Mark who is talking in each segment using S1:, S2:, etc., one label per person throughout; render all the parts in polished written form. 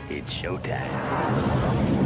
S1: It's showtime.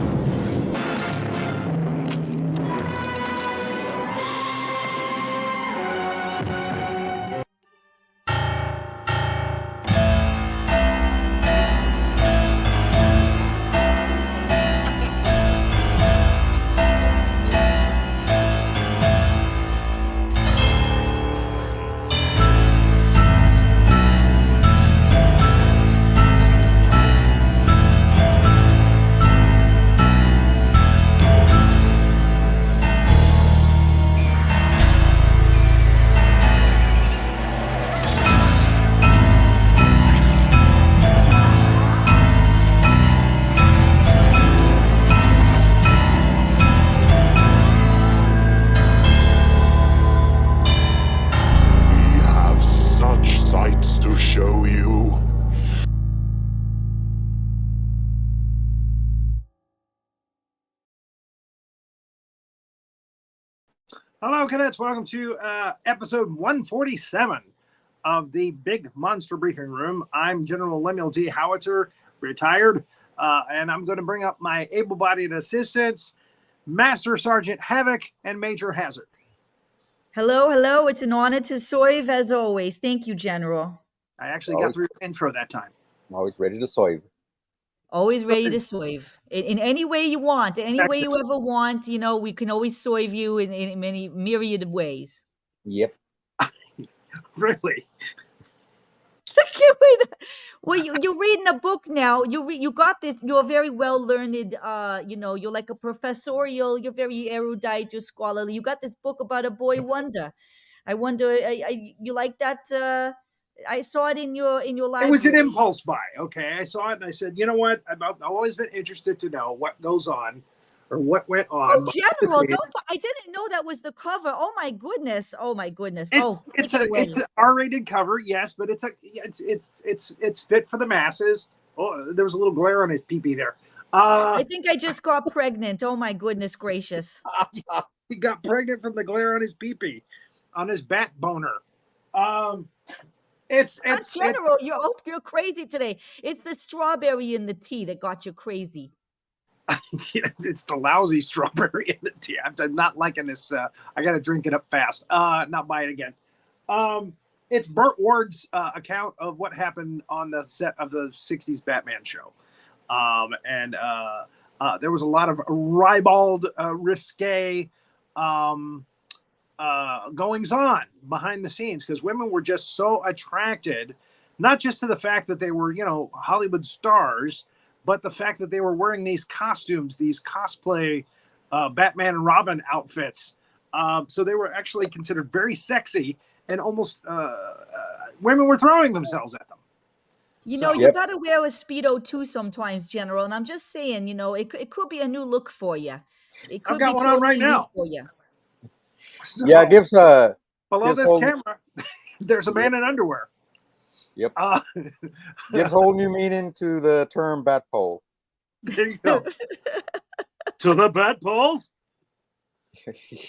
S2: Hello, cadets. Welcome to episode 147 of the Big Monster Briefing Room. I'm General Lemuel D. Howitzer, retired, and I'm going to bring up my able-bodied assistants, Master Sergeant Havoc and Major Hazzard.
S3: Hello, hello. It's an honor to serve as always. Thank you, General.
S2: I actually got through your intro that time.
S4: I'm always ready to serve.
S3: Always ready to serve in any way you want, any way you ever want. You know, we can always serve you in many myriad of ways.
S4: Yep.
S2: Really?
S3: I can't wait. Well, you're reading a book now. You got this. You're very well learned. You're like a professorial. You're very erudite. You're scholarly. You got this book about a boy wonder. I wonder. You like that? I saw it in your library.
S2: It was an impulse buy. Okay, I saw it and I said, you know what? I've always been interested to know what goes on or what went on.
S3: Oh, General, I didn't know that was the cover. Oh my goodness! Oh my goodness!
S2: It's an R-rated cover, yes, but it's fit for the masses. Oh, there was a little glare on his pee-pee there.
S3: I think I just got pregnant. Oh my goodness gracious!
S2: He got pregnant from the glare on his pee-pee, on his bat boner.
S3: General, you're crazy today. It's the strawberry in the tea that got you crazy.
S2: It's the lousy strawberry in the tea. I'm not liking this. I got to drink it up fast. Not buy it again. It's Burt Ward's account of what happened on the set of the 60s Batman show. There was a lot of ribald, risque goings on behind the scenes because women were just so attracted, not just to the fact that they were, Hollywood stars, but the fact that they were wearing these costumes, these cosplay Batman and Robin outfits. So they were actually considered very sexy and almost women were throwing themselves at them.
S3: You got to wear a Speedo too sometimes, General. And I'm just saying, it could be a new look for you. It could
S2: I've got one on right now
S3: for you.
S2: So,
S4: yeah, it gives
S2: below this camera, there's a man in underwear.
S4: Yep. Gives whole new meaning to the term bat pole.
S2: There you go. To the bat poles?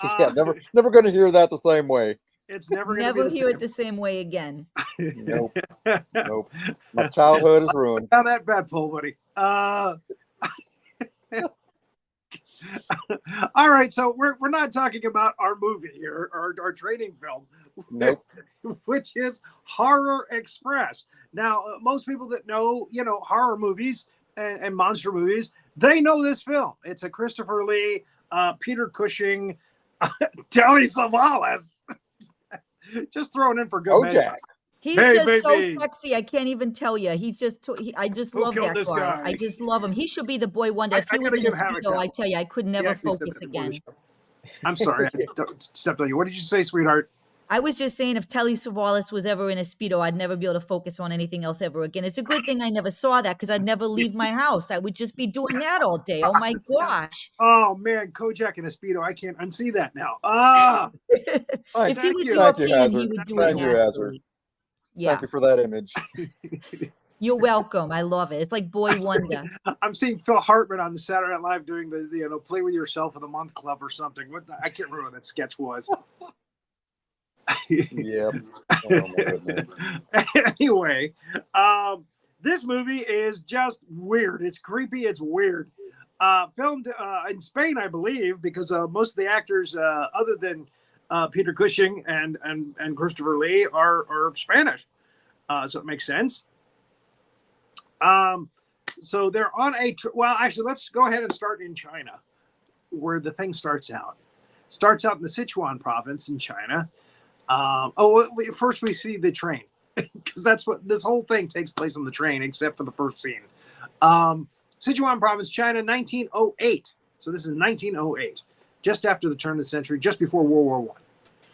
S4: Yeah, never going to hear that the same way.
S2: It's never going to
S3: hear it the same way again.
S4: Nope. My childhood is ruined.
S2: Down that bat pole, buddy. All right, so we're not talking about our movie here, our training film,
S4: nope.
S2: Which is Horror Express. Now, most people that know, horror movies and monster movies, they know this film. It's a Christopher Lee, Peter Cushing, Telly Savalas, just thrown in for good measure.
S3: He's just so sexy. I can't even tell you. He's just. I just love that guy. I just love him. He should be the boy wonder. If he was in a Speedo, I tell you, I could never focus again.
S2: I'm sorry, I stepped on you. What did you say, sweetheart?
S3: I was just saying, if Telly Savalas was ever in a Speedo, I'd never be able to focus on anything else ever again. It's a good thing I never saw that because I'd never leave my house. I would just be doing that all day. Oh my gosh!
S2: Oh man, Kojak in a Speedo. I can't unsee that now.
S3: If he was European, he would do it.
S4: Thank you, Hazzard.
S3: Yeah.
S4: Thank you for that image.
S3: You're welcome. I love it. It's like boy wonder.
S2: I'm seeing Phil Hartman on the Saturday Night Live doing the play with yourself of the month club or something. I can't remember what that sketch was.
S4: Yep. Oh my goodness.
S2: Anyway, This movie is just weird. It's creepy. It's weird. Filmed in Spain, I believe, because most of the actors, other than Peter Cushing and Christopher Lee, are Spanish. So it makes sense. So they're on a well. Actually, let's go ahead and start in China, where the thing starts out. Starts out in the Sichuan province in China. First we see the train, because that's what this whole thing takes place on the train, except for the first scene. Sichuan province, China, 1908. So this is 1908, just after the turn of the century, just before World War I.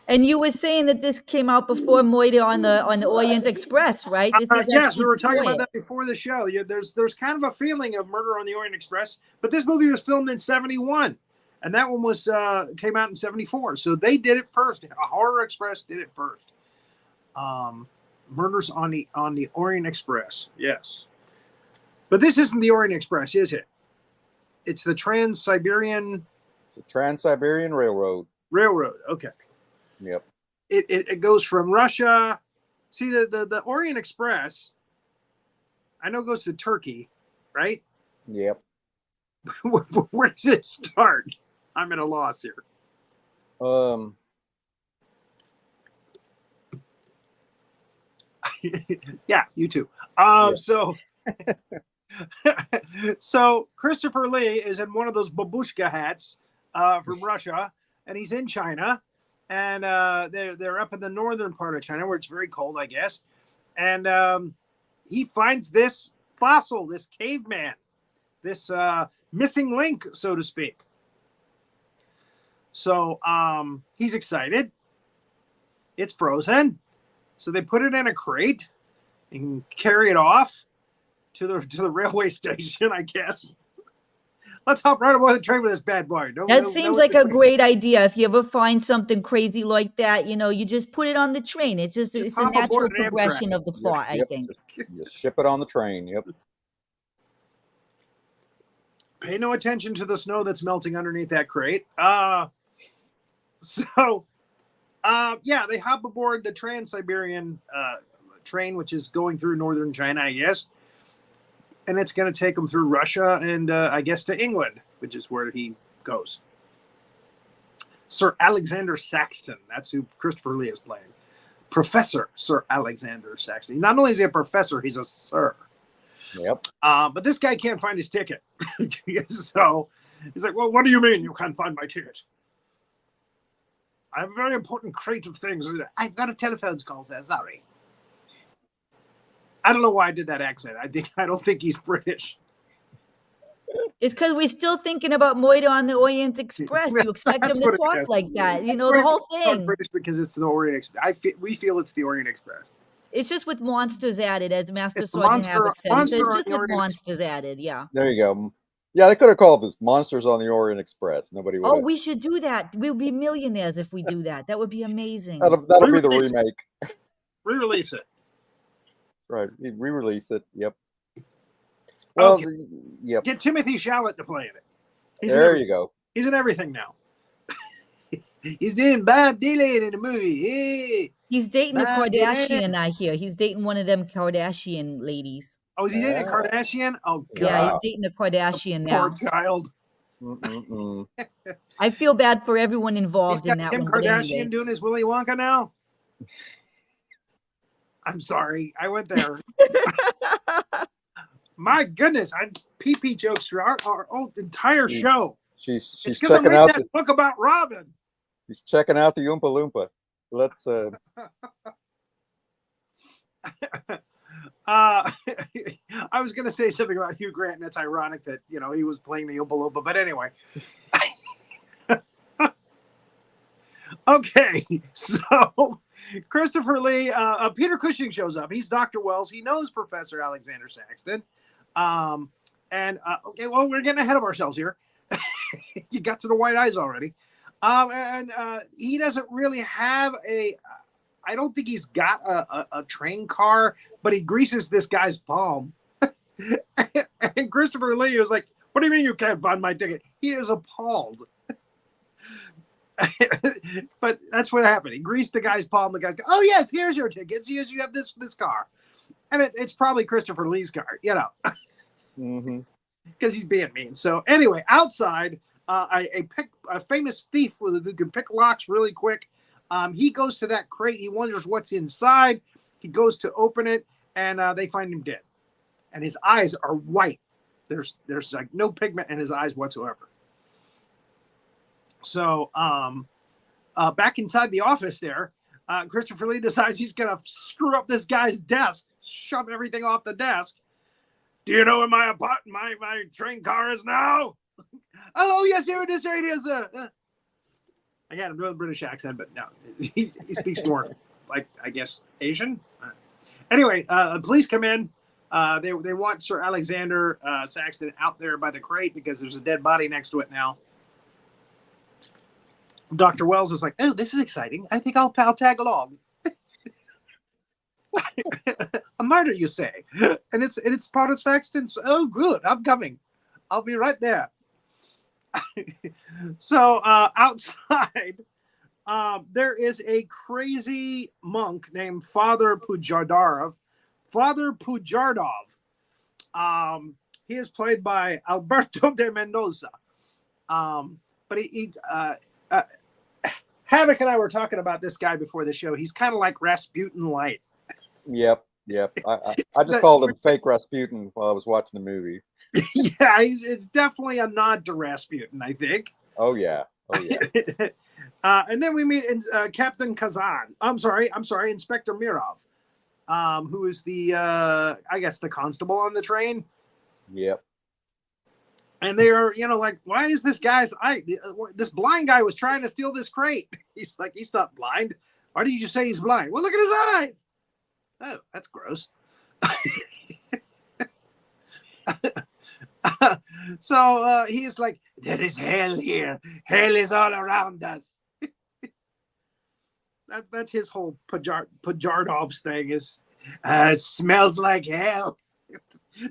S3: And you were saying that this came out before Moira on the Orient Express, right? This is
S2: Yes, we were talking
S3: before
S2: about that before the show. Yeah, there's kind of a feeling of Murder on the Orient Express, but this movie was filmed in 71, and that one was came out in 74. So they did it first. Horror Express did it first. Murders on the Orient Express, yes. But this isn't the Orient Express, is it? It's the Trans-Siberian.
S4: It's a Trans-Siberian Railroad.
S2: Railroad. Okay.
S4: Yep.
S2: It goes from Russia. See, the Orient Express, I know, goes to Turkey, right?
S4: Yep.
S2: Where does it start? I'm at a loss here. Yeah, you too. So so Christopher Lee is in one of those babushka hats from Russia, and he's in China, and they're up in the northern part of China where it's very cold, I guess. And he finds this fossil, this caveman, this missing link, so to speak. So he's excited. It's frozen, so they put it in a crate and carry it off to the railway station, I guess. Let's hop right aboard the train with this bad boy.
S3: That seems like a great idea. If you ever find something crazy like that, you just put it on the train. It's a natural progression of the plot, I think.
S4: Just ship it on the train. Yep.
S2: Pay no attention to the snow that's melting underneath that crate. They hop aboard the Trans-Siberian train, which is going through northern China, I guess. And it's going to take him through Russia and I guess to England, which is where he goes. Sir Alexander Saxton. That's who Christopher Lee is playing. Professor Sir Alexander Saxton. Not only is he a professor, he's a sir.
S4: Yep.
S2: But this guy can't find his ticket. So he's like, well, what do you mean you can't find my ticket? I have a very important crate of things. I've got a telephone call, sir. Sorry. I don't know why I did that accent. I don't think he's British.
S3: It's because we're still thinking about Moira on the Orient Express. You expect him to talk like that, the whole thing.
S2: British because it's the Orient Express. We feel it's the Orient Express.
S3: It's just with monsters added, as Master Sergeant Havoc said. It's just with monsters added, yeah.
S4: There you go. Yeah, they could have called this Monsters on the Orient Express. Nobody would.
S3: Oh, we should do that. We'll be millionaires if we do that. That would be amazing.
S4: That'll be the remake.
S2: Re-release it.
S4: Right, re-release it. Yep. Well,
S2: okay.
S4: Yep.
S2: Get Timothy Chalamet to play in it.
S4: There you go.
S2: He's in everything now. He's doing Bob Dylan in the movie. Hey,
S3: he's dating a Kardashian, I hear. He's dating one of them Kardashian ladies.
S2: Oh, is he dating a Kardashian? Oh, God.
S3: Yeah, he's dating a Kardashian now.
S2: Poor child.
S3: I feel bad for everyone involved in that
S2: Kim
S3: one.
S2: Kardashian doing his Willy Wonka now? I'm sorry. I went there. My goodness. I pee-pee jokes for our entire show.
S4: She's
S2: because I'm reading that book about Robin.
S4: She's checking out the Oompa Loompa. Let's
S2: I was gonna say something about Hugh Grant, and it's ironic that he was playing the Oompa Loompa, but anyway. Okay, so Christopher Lee, Peter Cushing shows up. He's Dr. Wells. He knows Professor Alexander Saxton. Okay, well, we're getting ahead of ourselves here. You got to the white eyes already. He doesn't really have I don't think he's got a train car, but he greases this guy's palm. And Christopher Lee was like, what do you mean you can't find my ticket? He is appalled. But that's what happened. He greased the guy's palm. The guy goes, oh, yes, here's your tickets. Yes, you have this car. And it's probably Christopher Lee's car, you know, because he's being mean. So anyway, outside, a famous thief who can pick locks really quick. He goes to that crate. He wonders what's inside. He goes to open it, and they find him dead. And his eyes are white. There's like no pigment in his eyes whatsoever. So back inside the office there, Christopher Lee decides he's going to screw up this guy's desk, shove everything off the desk. Do you know where my train car is now? Oh, yes, here it is, right here, sir. Again, I'm doing a British accent, but no, he speaks more like, I guess, Asian. Anyway, police come in. They want Sir Alexander Saxton out there by the crate because there's a dead body next to it now. Dr. Wells is like, oh, this is exciting. I think I'll tag along. A murder, you say? And it's part of Saxton's. Oh, good. I'm coming. I'll be right there. So outside, there is a crazy monk named Father Pujardov. Father Pujardov. He is played by Alberto de Mendoza. But Havoc and I were talking about this guy before the show. He's kind of like Rasputin light.
S4: Yep. I just called him fake Rasputin while I was watching the movie.
S2: Yeah, it's definitely a nod to Rasputin, I think.
S4: Oh yeah.
S2: And then we meet Captain Kazan. I'm sorry, Inspector Mirov, who is the I guess the constable on the train.
S4: Yep.
S2: And they are, like, why is this this blind guy was trying to steal this crate? He's like, he's not blind. Why did you say he's blind? Well, look at his eyes. Oh, that's gross. So he's like, there is hell here. Hell is all around us. That's his whole Pujardov's thing is, it smells like hell.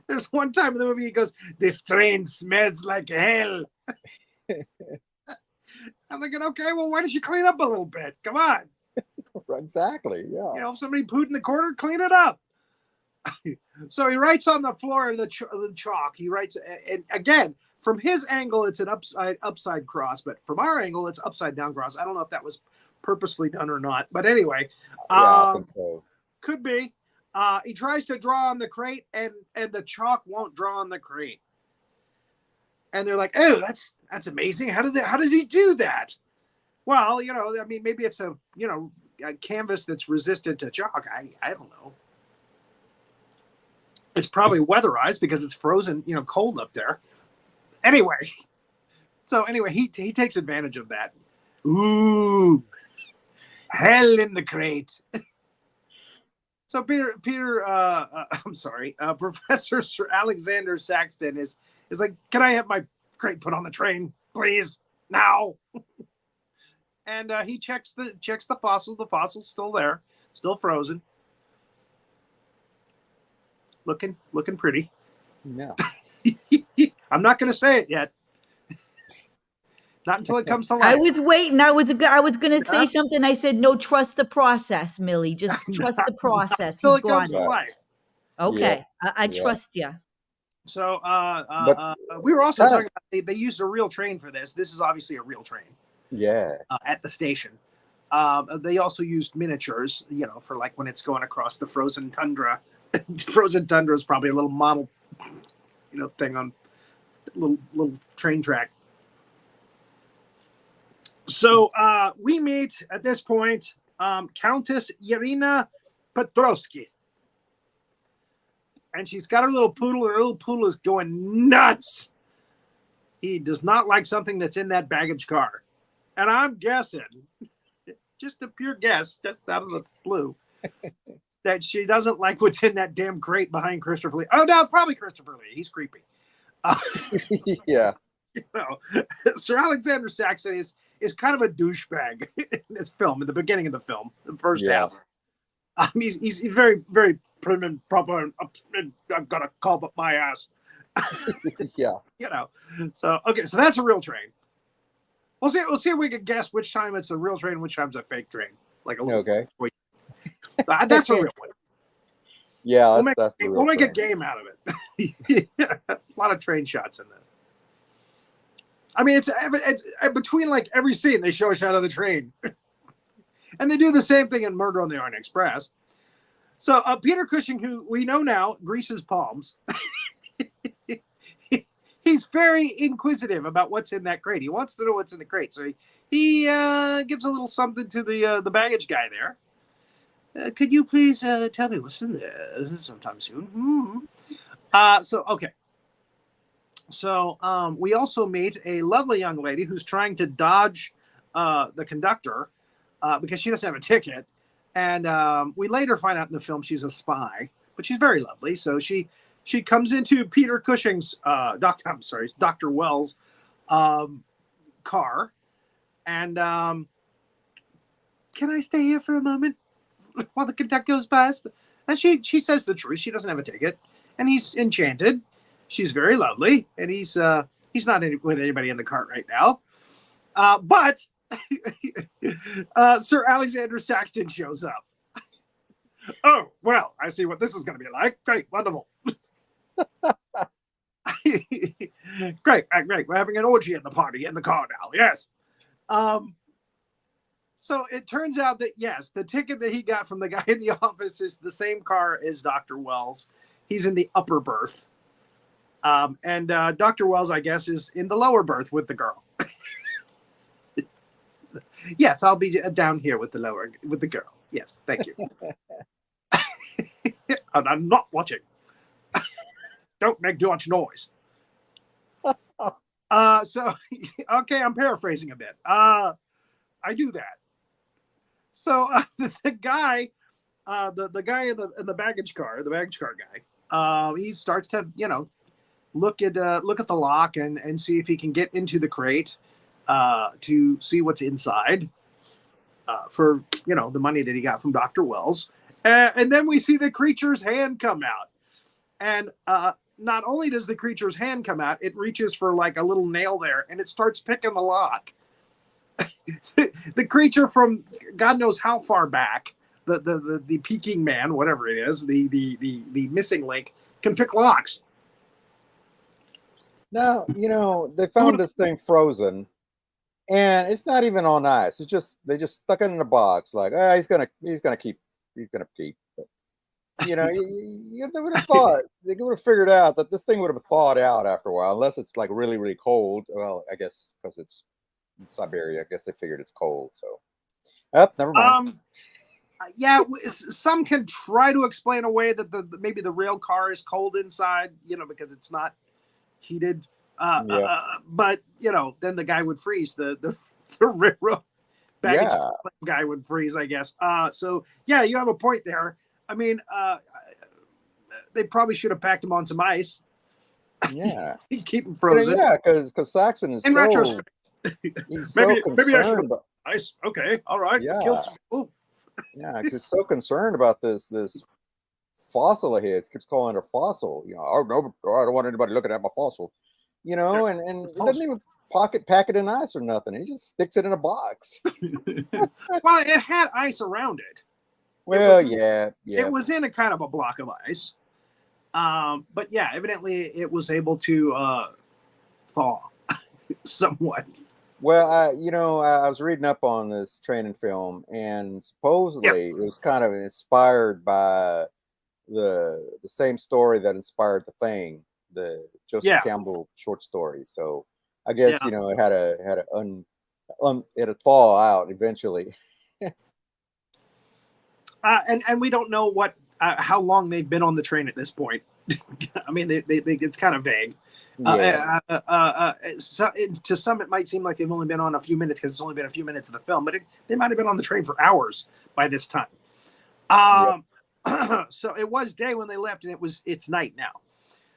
S2: There's one time in the movie he goes, this train smells like hell. I'm thinking, okay, well, why don't you clean up a little bit? Come on.
S4: Exactly, yeah.
S2: If somebody pooed in the corner, clean it up. So he writes on the floor of the chalk. He writes, and again, from his angle, it's an upside cross, but from our angle, it's upside down cross. I don't know if that was purposely done or not, but anyway,
S4: I think so.
S2: Could be. He tries to draw on the crate, and the chalk won't draw on the crate. And they're like, "Oh, that's amazing! How does he do that?" Well, I mean, maybe it's a canvas that's resistant to chalk. I don't know. It's probably weatherized because it's frozen, cold up there. Anyway, he takes advantage of that. Ooh, hell in the crate. So Professor Sir Alexander Saxton is like, can I have my crate put on the train, please, now? And he checks the fossil. The fossil's still there, still frozen, looking pretty.
S4: Yeah.
S2: I'm not going to say it yet. Not until it comes to life.
S3: I was waiting. I was going to say something. I said, no, trust the process, Millie. Just trust the process.
S2: Until it comes to life.
S3: Okay. Yeah. I trust you.
S2: So we were also talking about they used a real train for this. This is obviously a real train.
S4: Yeah.
S2: At the station. They also used miniatures, for like when it's going across the frozen tundra. Frozen tundra is probably a little model, thing on little train track. So we meet at this point Countess Irina Petrovsky. And she's got her little poodle, and her little poodle is going nuts. He does not like something that's in that baggage car. And I'm guessing, just a pure guess, just out of the blue, that she doesn't like what's in that damn crate behind Christopher Lee. Oh, no, probably Christopher Lee. He's creepy.
S4: Yeah.
S2: Sir Alexander Saxton is kind of a douchebag in this film, in the beginning of the film, the first half. He's very, very prim and proper, and I'm gonna call up my ass.
S4: Yeah.
S2: So okay, so that's a real train. We'll see if we can guess which time it's a real train, which time's a fake train. Like a little
S4: okay.
S2: That's a real one.
S4: Yeah, that's the real
S2: we'll make a
S4: train.
S2: game out of it. A lot of train shots in there. I mean, it's between like every scene they show a shot of the train, and they do the same thing in Murder on the Orient Express. So Peter Cushing, who we know now greases palms, he's very inquisitive about what's in that crate. He wants to know what's in the crate, so he gives a little something to the baggage guy there. Could you please tell me what's in there sometime soon? Okay. So we also meet a lovely young lady who's trying to dodge the conductor because she doesn't have a ticket. And we later find out in the film she's a spy, but she's very lovely. So she comes into Peter Cushing's Dr. Wells' car, and can I stay here for a moment while the conductor goes past? And she says the truth. She doesn't have a ticket, and he's enchanted. She's very lovely, and he's not with anybody in the cart right now. But Sir Alexander Saxton shows up. Oh, well, I see what this is going to be like. Great, wonderful. Great. We're having an orgy in the party in the car now. Yes. So it turns out that, yes, the ticket that he got from the guy in the office is the same car as Dr. Wells. He's in the upper berth. And Dr. Wells, I guess, is in the lower berth with the girl. Yes, I'll be down here with the girl. Yes, thank you. And I'm not watching. Don't make too much noise. So, okay, I'm paraphrasing a bit. I do that. So the guy, the guy in the baggage car guy, he starts to, look at the lock and see if he can get into the crate to see what's inside for the money that he got from Dr. Wells, and then we see the creature's hand come out, and not only does the creature's hand come out, it reaches for like a little nail there, and it starts picking the lock. The creature from God knows how far back, the Peking man, whatever it is, the missing link, can pick locks.
S4: Now, they found this thing frozen, and it's not even on ice. It's just they just stuck it in a box, like, he's gonna keep. But, they would have thought they would have figured out that this thing would have thawed out after a while, unless it's like really, really cold. Well, I guess because it's in Siberia, I guess they figured it's cold. So, never mind.
S2: Yeah, some can try to explain away that maybe the rail car is cold inside, because it's not heated. But then the guy would freeze. The railroad baggage guy would freeze, I guess. So yeah, you have a point there. I mean, they probably should have packed him on some ice.
S4: Yeah,
S2: keep him frozen.
S4: Yeah, because Saxon is
S2: in retrospect.
S4: He's
S2: maybe
S4: so
S2: I should
S4: concerned.
S2: Ice. Okay, all right.
S4: Yeah.
S2: Killed some people.
S4: Yeah, he's so concerned about this fossil of his. Keeps calling it a fossil. Oh no, I don't want anybody looking at my fossil. And it doesn't even pack it in ice or nothing. He just sticks it in a box.
S2: Well, it had ice around it.
S4: Well,
S2: It was in a kind of a block of ice. But yeah, evidently it was able to thaw somewhat.
S4: Well, I was reading up on this training film, and supposedly it was kind of inspired by the same story that inspired The Thing, the Joseph Campbell short story. So I guess it had a thaw out eventually.
S2: And we don't know how long they've been on the train at this point. I mean, they it's kind of vague. So, to some, it might seem like they've only been on a few minutes because it's only been a few minutes of the film, but they might have been on the train for hours by this time. So it was day when they left, and it's night now.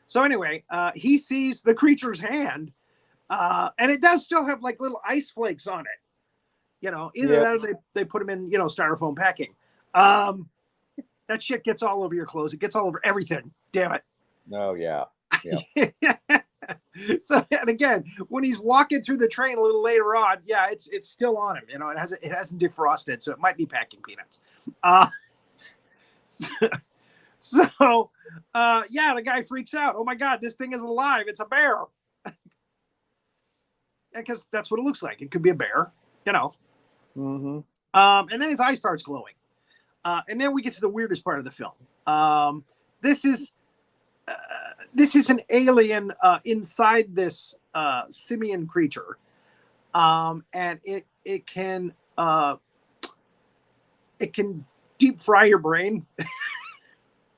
S2: So anyway, he sees the creature's hand, and it does still have like little ice flakes on it. Either that or they put them in styrofoam packing. That shit gets all over your clothes. It gets all over everything. Damn it.
S4: Oh yeah.
S2: So, and again, when he's walking through the train a little later on, it's still on him. It hasn't defrosted, so it might be packing peanuts. So, the guy freaks out. Oh my God, this thing is alive. It's a bear. Because that's what it looks like. It could be a bear, you know.
S4: Mm-hmm.
S2: And then his eye starts glowing. And then we get to the weirdest part of the film. This is an alien inside this simian creature, and it can deep fry your brain.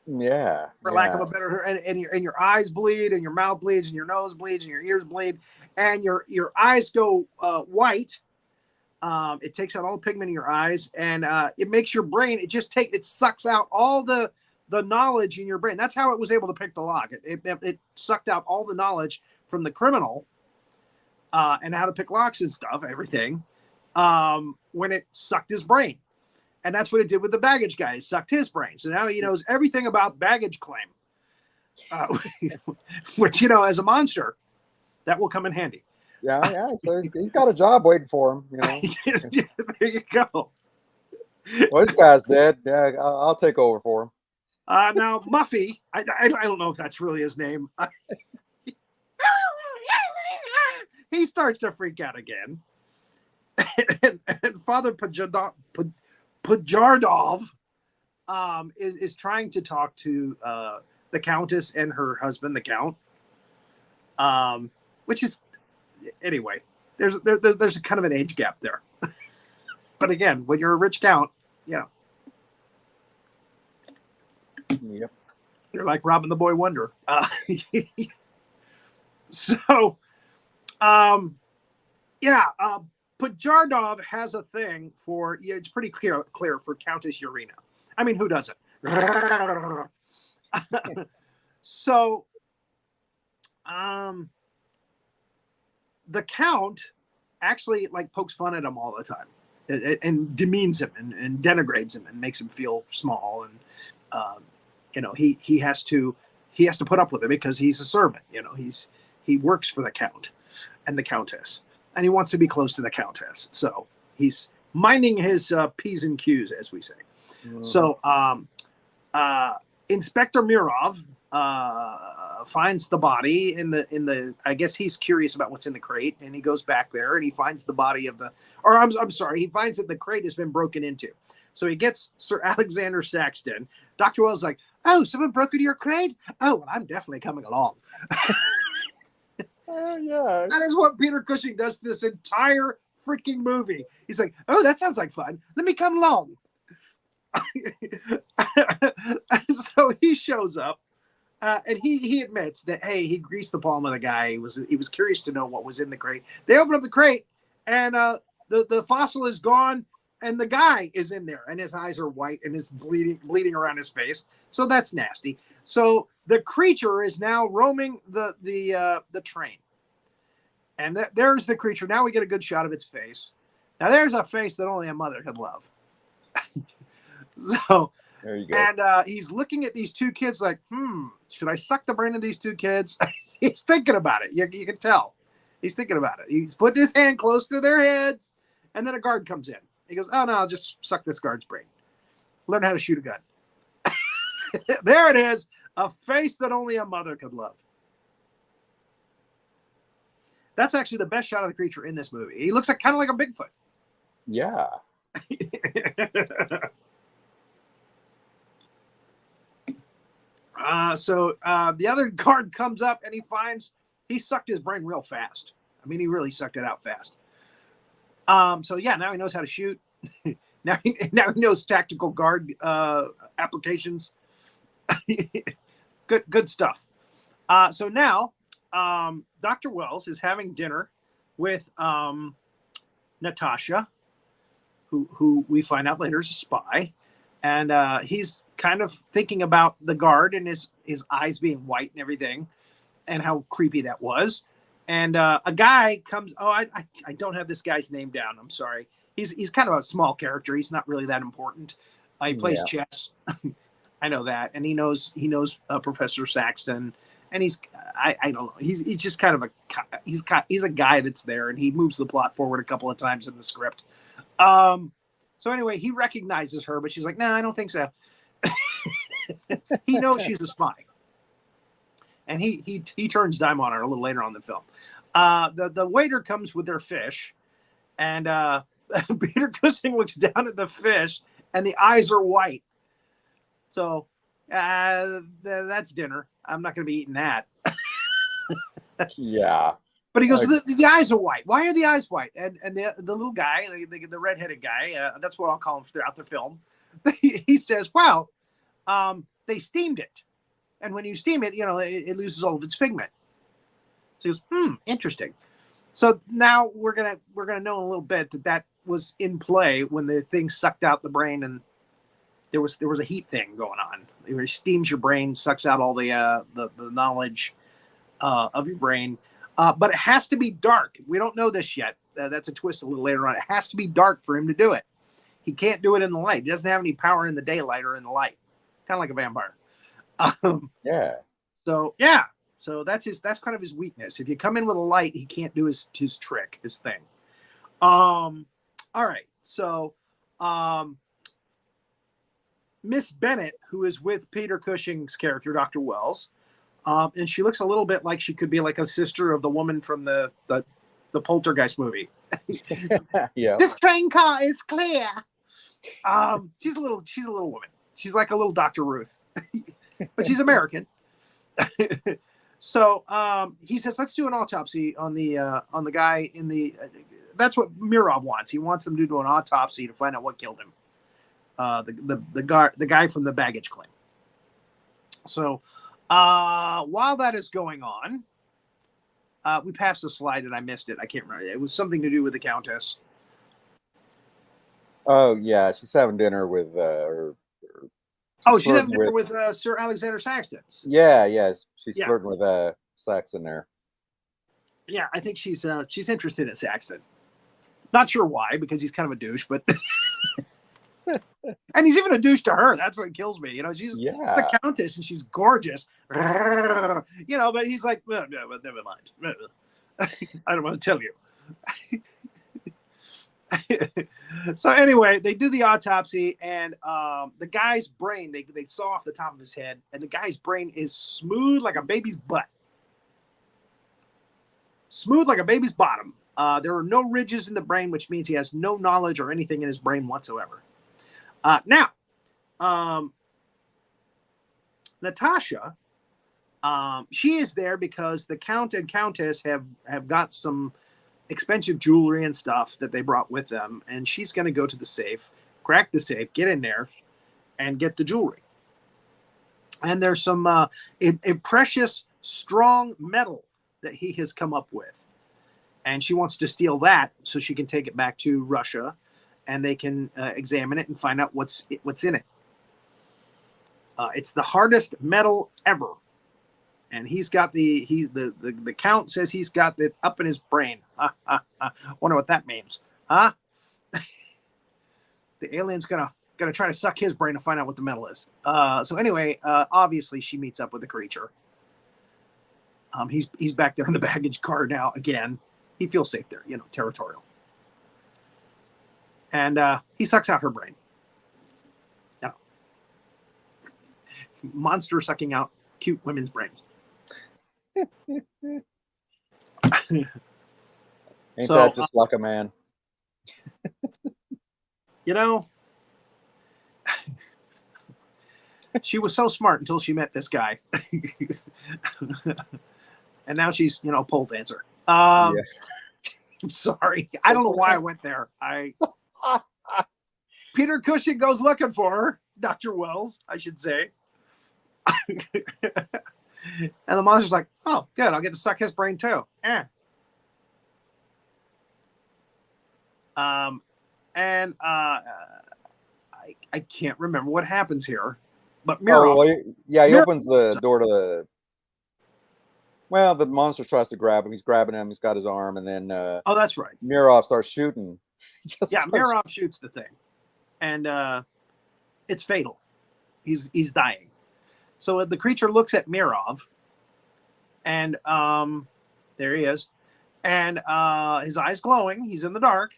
S4: Yeah.
S2: For lack of a better, and your eyes bleed, and your mouth bleeds, and your nose bleeds, and your ears bleed, and your eyes go white. It takes out all the pigment in your eyes, and it makes your brain. It sucks out all the knowledge in your brain. That's how it was able to pick the lock. It sucked out all the knowledge from the criminal, and how to pick locks and stuff, everything. When it sucked his brain. And that's what it did with the baggage guy. It sucked his brain. So now he knows everything about baggage claim. Which, as a monster, that will come in handy.
S4: Yeah. So he's got a job waiting for him,
S2: There you go.
S4: Well, this guy's dead. Yeah, I'll take over for him.
S2: Now, Muffy, I don't know if that's really his name. He starts to freak out again. And Father Pajardov is trying to talk to the Countess and her husband, the Count. Which is, anyway, there's a kind of an age gap there. But again, when you're a rich Count,
S4: Yep.
S2: You're like Robin the Boy Wonder. Pajardov has a thing for, it's pretty clear for Countess Urena. I mean, who doesn't? So, the Count actually pokes fun at him all the time and demeans him and denigrates him and makes him feel small. And, he has to put up with it because he's a servant. He works for the Count and the Countess. And he wants to be close to the Countess. So he's minding his P's and Q's, as we say. Mm-hmm. So Inspector Murov finds the body in the I guess he's curious about what's in the crate, and he goes back there and he finds the body of he finds that the crate has been broken into. So he gets Sir Alexander Saxton. Dr. Wells is like, oh, someone broke into your crate? Oh, well, I'm definitely coming along.
S4: Yeah.
S2: That is what Peter Cushing does this entire freaking movie. He's like, oh, that sounds like fun. Let me come along. So he shows up, and he admits that, hey, he greased the palm of the guy. He was curious to know what was in the crate. They open up the crate, and the fossil is gone, and the guy is in there, and his eyes are white and is bleeding around his face. So that's nasty. So the creature is now roaming the train. And there's the creature. Now we get a good shot of its face. Now there's a face that only a mother could love. So
S4: there you go.
S2: And he's looking at these two kids like, should I suck the brain of these two kids? He's thinking about it. You can tell. He's thinking about it. He's putting his hand close to their heads, and then a guard comes in. He goes, oh, no, I'll just suck this guard's brain. Learn how to shoot a gun. There it is. A face that only a mother could love. That's actually the best shot of the creature in this movie. He looks kind of like a Bigfoot.
S4: Yeah.
S2: So the other guard comes up and he sucked his brain real fast. I mean, he really sucked it out fast. So yeah, now he knows how to shoot. now he knows tactical guard applications. Good stuff. So now Dr. Wells is having dinner with Natasha, who we find out later is a spy. And he's kind of thinking about the guard and his eyes being white and everything and how creepy that was. And a guy comes. Oh, I don't have this guy's name down. I'm sorry. He's kind of a small character. He's not really that important. He plays chess. I know that. And he knows Professor Saxton. And I don't know. He's just kind of he's a guy that's there, and he moves the plot forward a couple of times in the script. So anyway, he recognizes her, but she's like, "No, I don't think so." He knows she's a spy, and he turns dime on her a little later on in the film. The waiter comes with their fish, and Peter Cushing looks down at the fish, and the eyes are white. So that's dinner. I'm not going to be eating that.
S4: Yeah.
S2: But he goes, the eyes are white. Why are the eyes white? And the little guy, the redheaded guy, that's what I'll call him throughout the film. He says, well, they steamed it. And when you steam it, it loses all of its pigment. So he goes, interesting. So now we're gonna know in a little bit that was in play when the thing sucked out the brain, and there was a heat thing going on. It steams your brain, sucks out all the knowledge of your brain. But it has to be dark. We don't know this yet. That's a twist a little later on. It has to be dark for him to do it. He can't do it in the light. He doesn't have any power in the daylight or in the light. Kind of like a vampire.
S4: Yeah.
S2: So yeah. So that's kind of his weakness. If you come in with a light, he can't do his trick, his thing. All right. So Miss Bennett, who is with Peter Cushing's character, Dr. Wells, and she looks a little bit like she could be like a sister of the woman from the Poltergeist movie.
S4: Yeah.
S2: This train car is clear. She's a little woman. She's like a little Dr. Ruth, but she's American. So he says, let's do an autopsy on the guy in the. That's what Mirov wants. He wants them to do an autopsy to find out what killed him. The guy from the baggage claim. So while that is going on, we passed a slide and I missed it. I can't remember. It was something to do with the Countess.
S4: Oh yeah, she's having dinner with
S2: she's having dinner with Sir Alexander Saxton.
S4: Yeah, she's flirting with Saxton there.
S2: Yeah, I think she's interested in Saxton. Not sure why, because he's kind of a douche, but and he's even a douche to her. That's what kills me. She's the Countess and she's gorgeous. But he's like, well, no, never mind. I don't want to tell you. So anyway, they do the autopsy, and the guy's brain, they saw off the top of his head, and the guy's brain is smooth like a baby's butt. Smooth like a baby's bottom. There are no ridges in the brain, which means he has no knowledge or anything in his brain whatsoever. Now, Natasha, she is there because the Count and Countess have got some expensive jewelry and stuff that they brought with them, and she's going to go to the safe, crack the safe, get in there, and get the jewelry. And there's some a precious, strong metal that he has come up with, and she wants to steal that so she can take it back to Russia, and they can examine it and find out what's in it. It's the hardest metal ever. And he's got the Count says he's got it up in his brain. Wonder what that means, huh? The alien's gonna try to suck his brain to find out what the metal is. So anyway, obviously she meets up with the creature. He's back there in the baggage car now again. He feels safe there, territorial. And he sucks out her brain. Monster sucking out cute women's brains.
S4: Ain't that just like a man?
S2: She was so smart until she met this guy. And now she's, pole dancer. I'm sorry. I don't know why I went there. Peter Cushing goes looking for her. Dr. Wells, I should say. And the monster's like, oh, good. I'll get to suck his brain too. I can't remember what happens here, but Mirov.
S4: He opens the door to the. Well, the monster tries to grab him. He's grabbing him. He's got his arm, and then.
S2: That's right.
S4: Mirov starts shooting.
S2: Mirov shoots the thing, and it's fatal. He's dying. So the creature looks at Mirov, and there he is, and his eyes glowing. He's in the dark,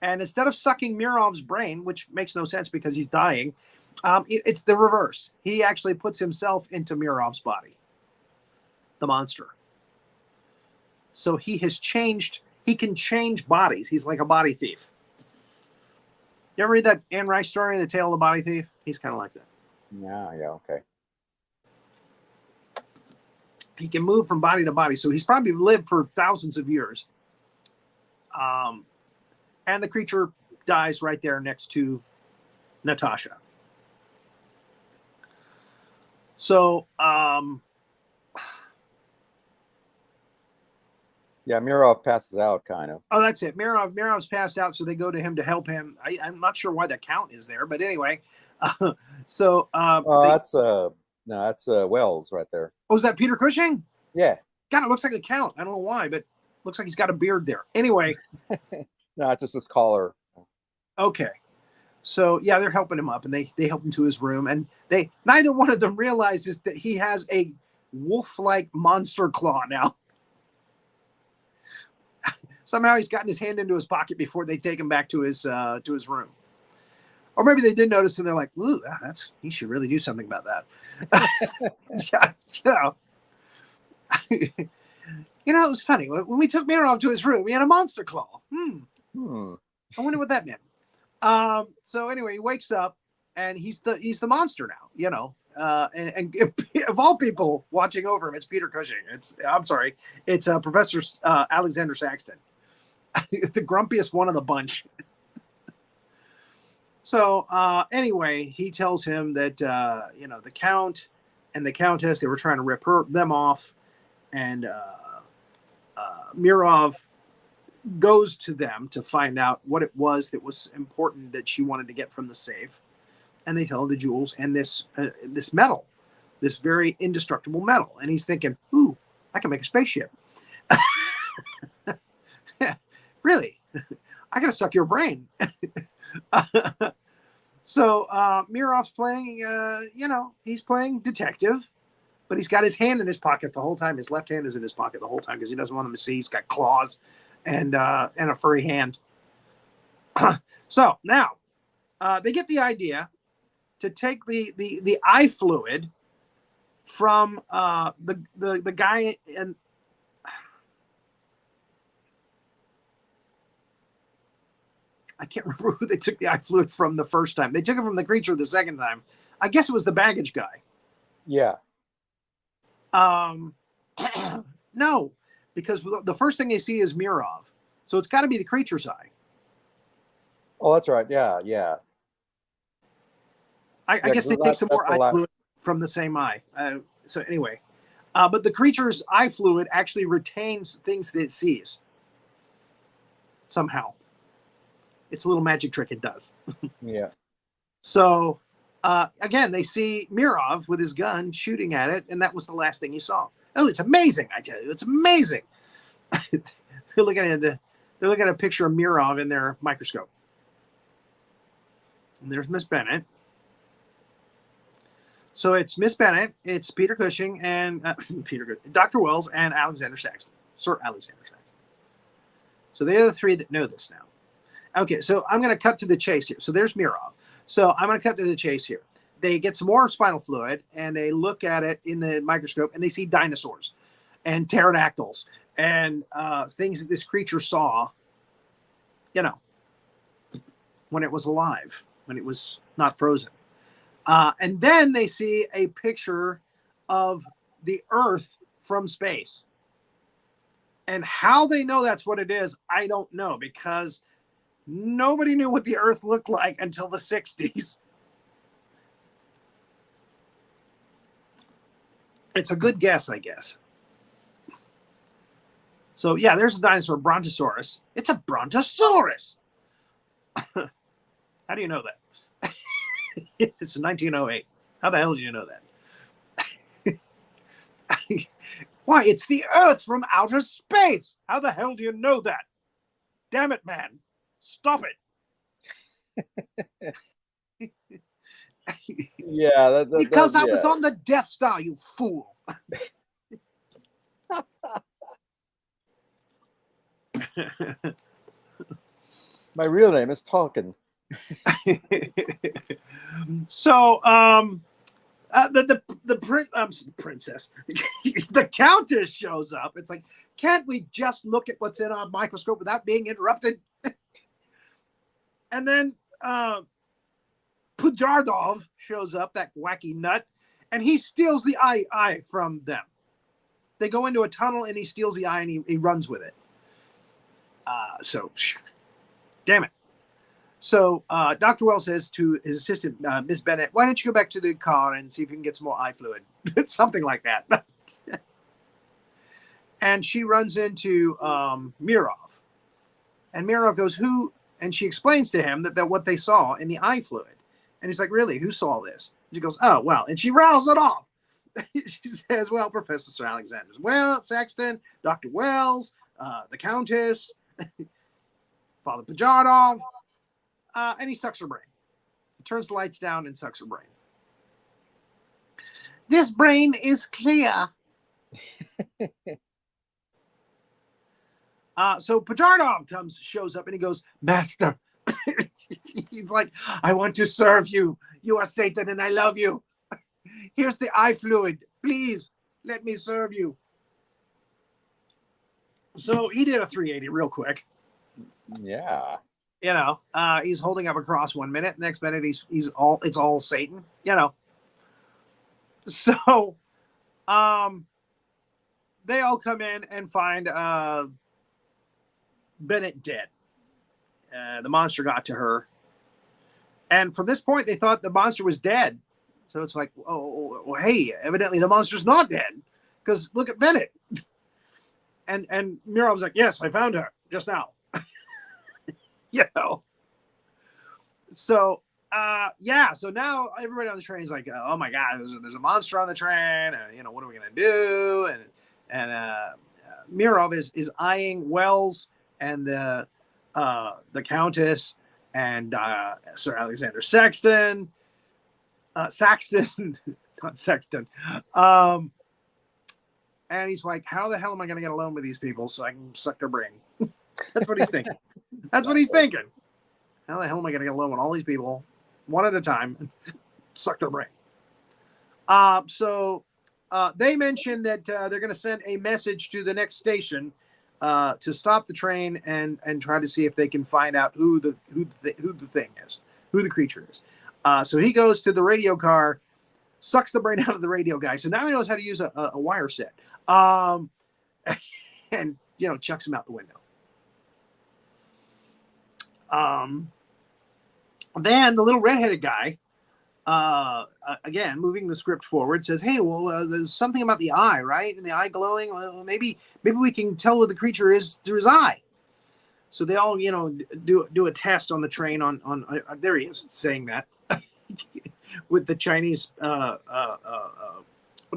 S2: and instead of sucking Mirov's brain, which makes no sense because he's dying, It's the reverse. He actually puts himself into Mirov's body, the monster. So he has changed. He can change bodies. He's like a body thief. You ever read that Anne Rice story, The Tale of the Body Thief? He's kind of like that.
S4: Yeah, okay.
S2: He can move from body to body. So he's probably lived for thousands of years. And the creature dies right there next to Natasha. So,
S4: yeah, Mirov passes out, kind of.
S2: Oh, that's it. Mirov's passed out, so they go to him to help him. I'm not sure why the Count is there, but anyway.
S4: That's Wells right there.
S2: Oh, is that Peter Cushing?
S4: Yeah.
S2: God, it looks like the Count. I don't know why, but looks like he's got a beard there. Anyway.
S4: No, it's just his collar.
S2: Okay. So, yeah, they're helping him up, and they help him to his room, and neither one of them realizes that he has a wolf-like monster claw now. Somehow he's gotten his hand into his pocket before they take him back to his room. Or maybe they did notice and they're like, ooh, he should really do something about that. It was funny. When we took Mirov to his room, he had a monster claw. I wonder what that meant. So anyway, he wakes up and he's the monster now, and of all people watching over him, it's Peter Cushing. It's Professor Alexander Saxton, the grumpiest one of the bunch. So anyway, he tells him that the Count and the Countess, they were trying to rip them off, and Mirov goes to them to find out what it was that was important that she wanted to get from the safe. And they tell him the jewels and this metal, this very indestructible metal. And he's thinking, ooh, I can make a spaceship. Yeah, really? I gotta suck your brain. So Mirov's playing, he's playing detective, but he's got his hand in his pocket the whole time. His left hand is in his pocket the whole time because he doesn't want him to see. He's got claws and a furry hand. So now they get the idea to take the eye fluid from the guy, and I can't remember who they took the eye fluid from the first time. They took it from the creature the second time. I guess it was the baggage guy.
S4: Yeah.
S2: No, because the first thing they see is Mirov. So it's got to be the creature's eye.
S4: Oh, that's right. Yeah.
S2: I guess they take some more eye fluid from the same eye. So anyway, but the creature's eye fluid actually retains things that it sees. Somehow. It's a little magic trick it does.
S4: Yeah.
S2: So, again, they see Mirov with his gun shooting at it, and that was the last thing he saw. Oh, it's amazing, I tell you. It's amazing. They're looking at a picture of Mirov in their microscope. And there's Miss Bennett. So it's Miss Bennett, it's Peter Cushing, and Dr. Wells, and Alexander Saxton. Sir Alexander Saxton. So they're the three that know this now. Okay, so I'm going to cut to the chase here. So there's Mirov. So I'm going to cut to the chase here. They get some more spinal fluid, and they look at it in the microscope, and they see dinosaurs and pterodactyls and things that this creature saw, when it was alive, when it was not frozen. And then they see a picture of the Earth from space. And how they know that's what it is, I don't know, because nobody knew what the Earth looked like until the 60s. It's a good guess, I guess. So, yeah, there's a dinosaur, Brontosaurus. It's a Brontosaurus. How do you know that? It's 1908. How the hell do you know that? Why, it's the Earth from outer space. How the hell do you know that? Damn it, man. Stop it.
S4: Yeah.
S2: Because I was on the Death Star, you fool.
S4: My real name is Tolkien.
S2: So the princess, the countess shows up. It's like, can't we just look at what's in our microscope without being interrupted? And then Pujardov shows up, that wacky nut, and he steals the eye from them. They go into a tunnel and he steals the eye and he runs with it. So, damn it. So Dr. Wells says to his assistant, Miss Bennett, why don't you go back to the car and see if you can get some more eye fluid? Something like that. And she runs into Mirov. And Mirov goes, who? And she explains to him that what they saw in the eye fluid. And he's like, really? Who saw this? And she goes, oh, well. And she rattles it off. She says, well, Professor Sir Alexander. Well, Sexton, Dr. Wells, the Countess, Father Pajardov. And he sucks her brain. He turns the lights down and sucks her brain. This brain is clear. So Pajardov shows up and he goes, Master. He's like, I want to serve you. You are Satan and I love you. Here's the eye fluid. Please let me serve you. So he did a 380 real quick.
S4: Yeah.
S2: You know, he's holding up a cross 1 minute. Next minute, it's all Satan. You know. So, they all come in and find Bennett dead. The monster got to her, and from this point, they thought the monster was dead. So it's like, oh, hey, evidently the monster's not dead because look at Bennett. And Mirov's like, yes, I found her just now. You know. So so now everybody on the train is like, oh my god, there's a monster on the train, you know, what are we gonna do? And Mirov is eyeing Wells and the Countess and Sir Alexander Saxton, not Sexton. And he's like, how the hell am I gonna get alone with these people so I can suck their brain? That's what he's thinking. That's what he's thinking. How the hell am I going to get alone with all these people, one at a time, and suck their brain? So they mentioned that they're going to send a message to the next station to stop the train and try to see if they can find out who the thing is, who the creature is. So he goes to the radio car, sucks the brain out of the radio guy. So now he knows how to use a wire set, and chucks him out the window. Then the little redheaded guy, again, moving the script forward, says, hey, well, there's something about the eye, right? And the eye glowing. Well, maybe we can tell what the creature is through his eye. So they all, do a test on the train on there he is saying that with the Chinese, what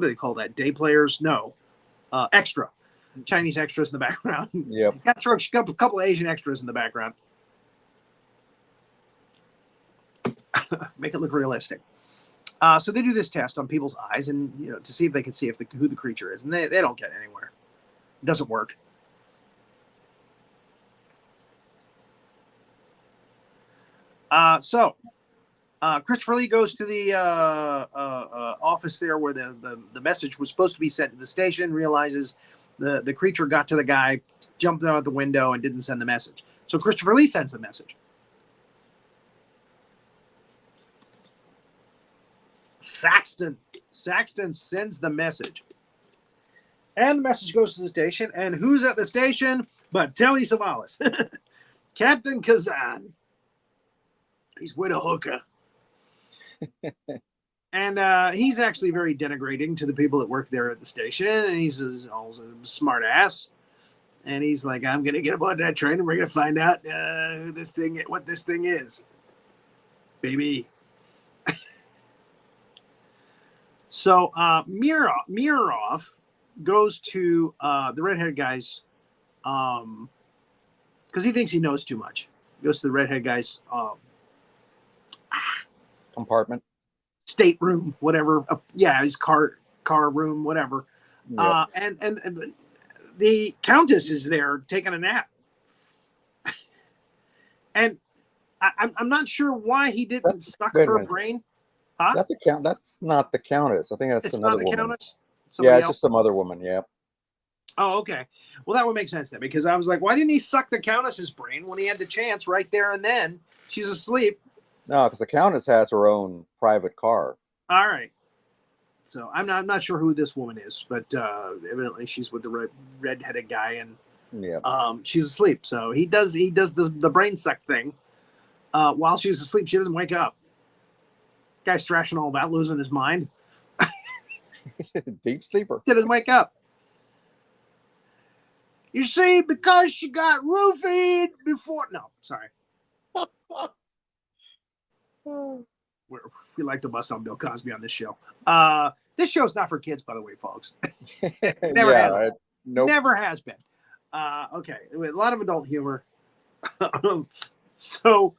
S2: do they call that? Day players? No, extra. Chinese extras in the background.
S4: Yep.
S2: Got to throw a couple of Asian extras in the background. Make it look realistic. So they do this test on people's eyes, and to see if they can see who the creature is, and they don't get anywhere. It doesn't work. So Christopher Lee goes to the office there where the message was supposed to be sent to the station. Realizes the creature got to the guy, jumped out the window, and didn't send the message. So Christopher Lee sends the message. Saxton sends the message. And the message goes to the station. And who's at the station but Telly Savalas? Captain Kazan. He's with a hooker. And he's actually very denigrating to the people that work there at the station. And he's also a smart ass. And he's like, I'm going to get aboard that train and we're going to find out what this thing is. Baby. So Mirov goes to the redhead guy's because he thinks he knows too much. Goes to the redhead guy's
S4: compartment,
S2: stateroom, whatever. His car room, whatever.
S4: Yep.
S2: And the Countess is there taking a nap. And I'm not sure why he didn't suck
S4: wait a
S2: her
S4: minute.
S2: brain.
S4: Is that the count? That's not the countess. I think that's
S2: It's
S4: another
S2: not the
S4: woman.
S2: Countess?
S4: Yeah,
S2: Somebody
S4: it's
S2: else?
S4: just some other woman. Yeah.
S2: Oh, okay. Well, that would make sense then, because I was like, why didn't he suck the Countess's brain when he had the chance right there and then? She's asleep.
S4: No, because the countess has her own private car.
S2: All right. So I'm not sure who this woman is, but evidently she's with the red-headed guy, and
S4: Yeah.
S2: she's asleep. So he does the brain suck thing while she's asleep. She doesn't wake up. Guy's thrashing all about losing his mind.
S4: Deep sleeper.
S2: She doesn't wake up. You see, because she got roofied before. No, sorry. We like to bust on Bill Cosby on this show. This show's not for kids, by the way, folks. Never has.
S4: Right. Nope.
S2: Never has been. Okay, a lot of adult humor. So,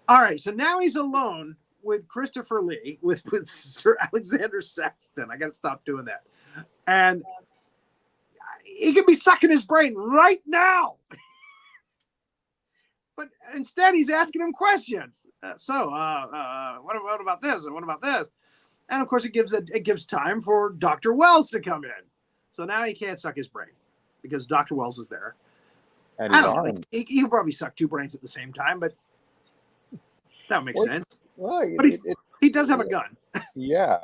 S2: all right. So now he's alone with Christopher Lee, with Sir Alexander Saxton. I got to stop doing that. And he could be sucking his brain right now. But instead, he's asking him questions. What about this? And what about this? And of course, it gives time for Dr. Wells to come in. So now he can't suck his brain because Dr. Wells is there.
S4: And
S2: I don't know. He could probably suck two brains at the same time, but that makes sense.
S4: Well,
S2: But he does have a gun.
S4: Yeah.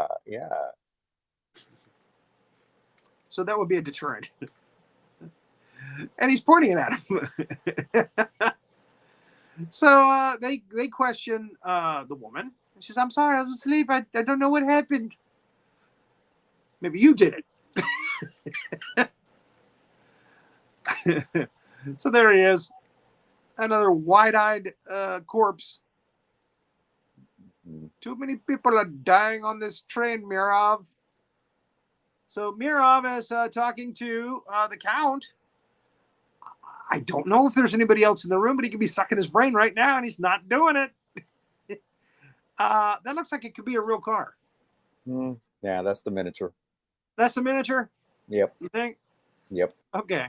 S2: So that would be a deterrent. And he's pointing it at him. So they question the woman. She says, "I'm sorry, I was asleep. I don't know what happened. Maybe you did it." So there he is. Another wide-eyed corpse. Too many people are dying on this train, Mirov. So Mirov is talking to the Count. I don't know if there's anybody else in the room, but he could be sucking his brain right now, and he's not doing it. That looks like it could be a real car.
S4: Yeah, that's the miniature.
S2: That's a miniature?
S4: Yep.
S2: You think?
S4: Yep.
S2: Okay.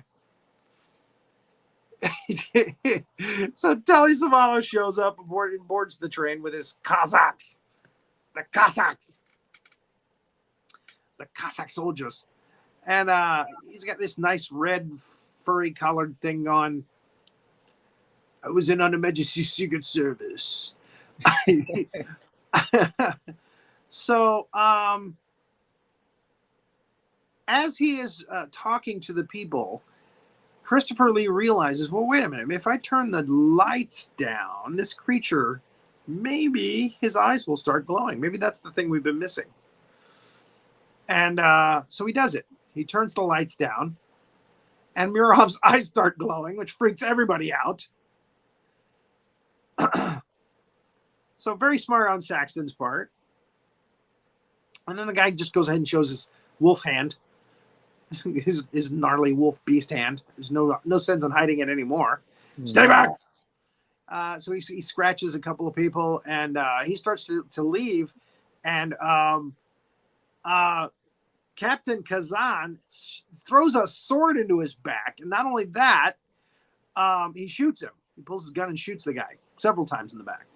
S2: So Telly Savalas shows up and boards the train with his Cossacks. The Cossacks. The Cossack soldiers. And he's got this nice red furry collared thing on. I was in on emergency secret service. So as he is talking to the people, Christopher Lee realizes, well, wait a minute. If I turn the lights down, this creature, maybe his eyes will start glowing. Maybe that's the thing we've been missing. And so he does it. He turns the lights down, and Mirov's eyes start glowing, which freaks everybody out. So very smart on Saxton's part. And then the guy just goes ahead and shows his wolf hand. His gnarly wolf beast hand. There's no sense in hiding it anymore. Stay back. So he scratches a couple of people, and he starts to leave. And Captain Kazan throws a sword into his back, and not only that, he shoots him. He pulls his gun and shoots the guy several times in the back.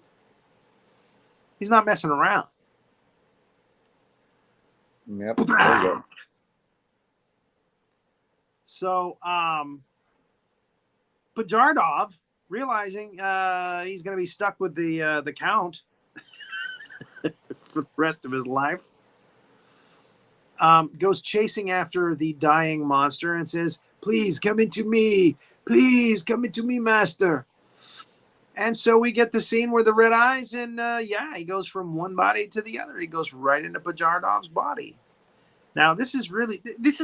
S2: He's not messing around.
S4: Yep. There you go. So,
S2: Pajardov, realizing he's going to be stuck with the Count for the rest of his life, goes chasing after the dying monster and says, "Please come into me. Please come into me, master." And so we get the scene where the red eyes, and he goes from one body to the other. He goes right into Pajardov's body. Now, this is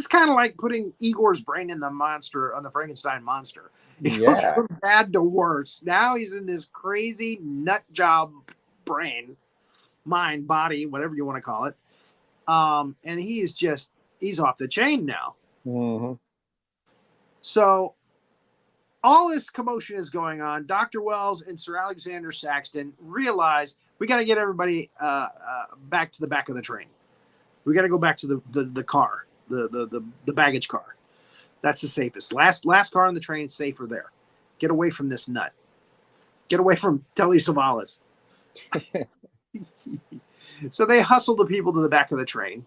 S2: kind of like putting Igor's brain in the monster, on the Frankenstein monster. It goes from bad to worse. Now he's in this crazy nut job brain, mind, body, whatever you want to call it. And he's off the chain now.
S4: Mm-hmm.
S2: So all this commotion is going on. Dr. Wells and Sir Alexander Saxton realize we got to get everybody back to the back of the train. We got to go back to the car, the baggage car. That's the safest. Last car on the train, safer there. Get away from this nut. Get away from Telly Savalas. So they hustle the people to the back of the train.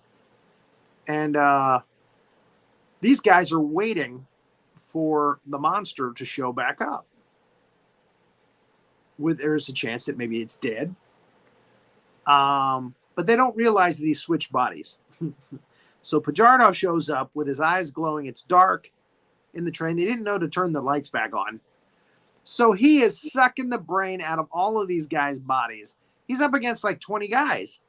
S2: And these guys are waiting for the monster to show back up. There's a chance that maybe it's dead. But they don't realize that he's switched bodies. So Pajardov shows up with his eyes glowing. It's dark in the train. They didn't know to turn the lights back on. So he is sucking the brain out of all of these guys' bodies. He's up against like 20 guys.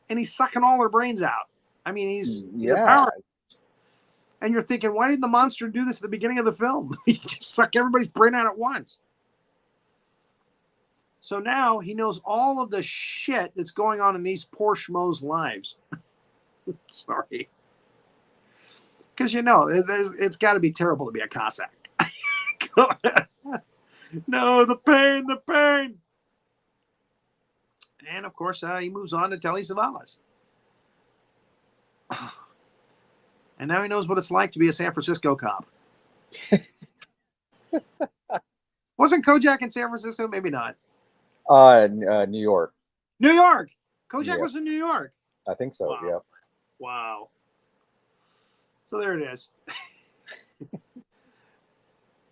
S2: And he's sucking all their brains out. I mean, he's a power. And you're thinking, why didn't the monster do this at the beginning of the film? He just suck everybody's brain out at once. So now he knows all of the shit that's going on in these poor schmoes' lives. Sorry. Because, it's got to be terrible to be a Cossack. No, the pain. And, of course, he moves on to Telly Savalas. And now he knows what it's like to be a San Francisco cop. Wasn't Kojak in San Francisco? Maybe not.
S4: New York.
S2: New York. Kojak was in New York.
S4: I think so.
S2: Wow.
S4: Yeah.
S2: Wow. So there it is.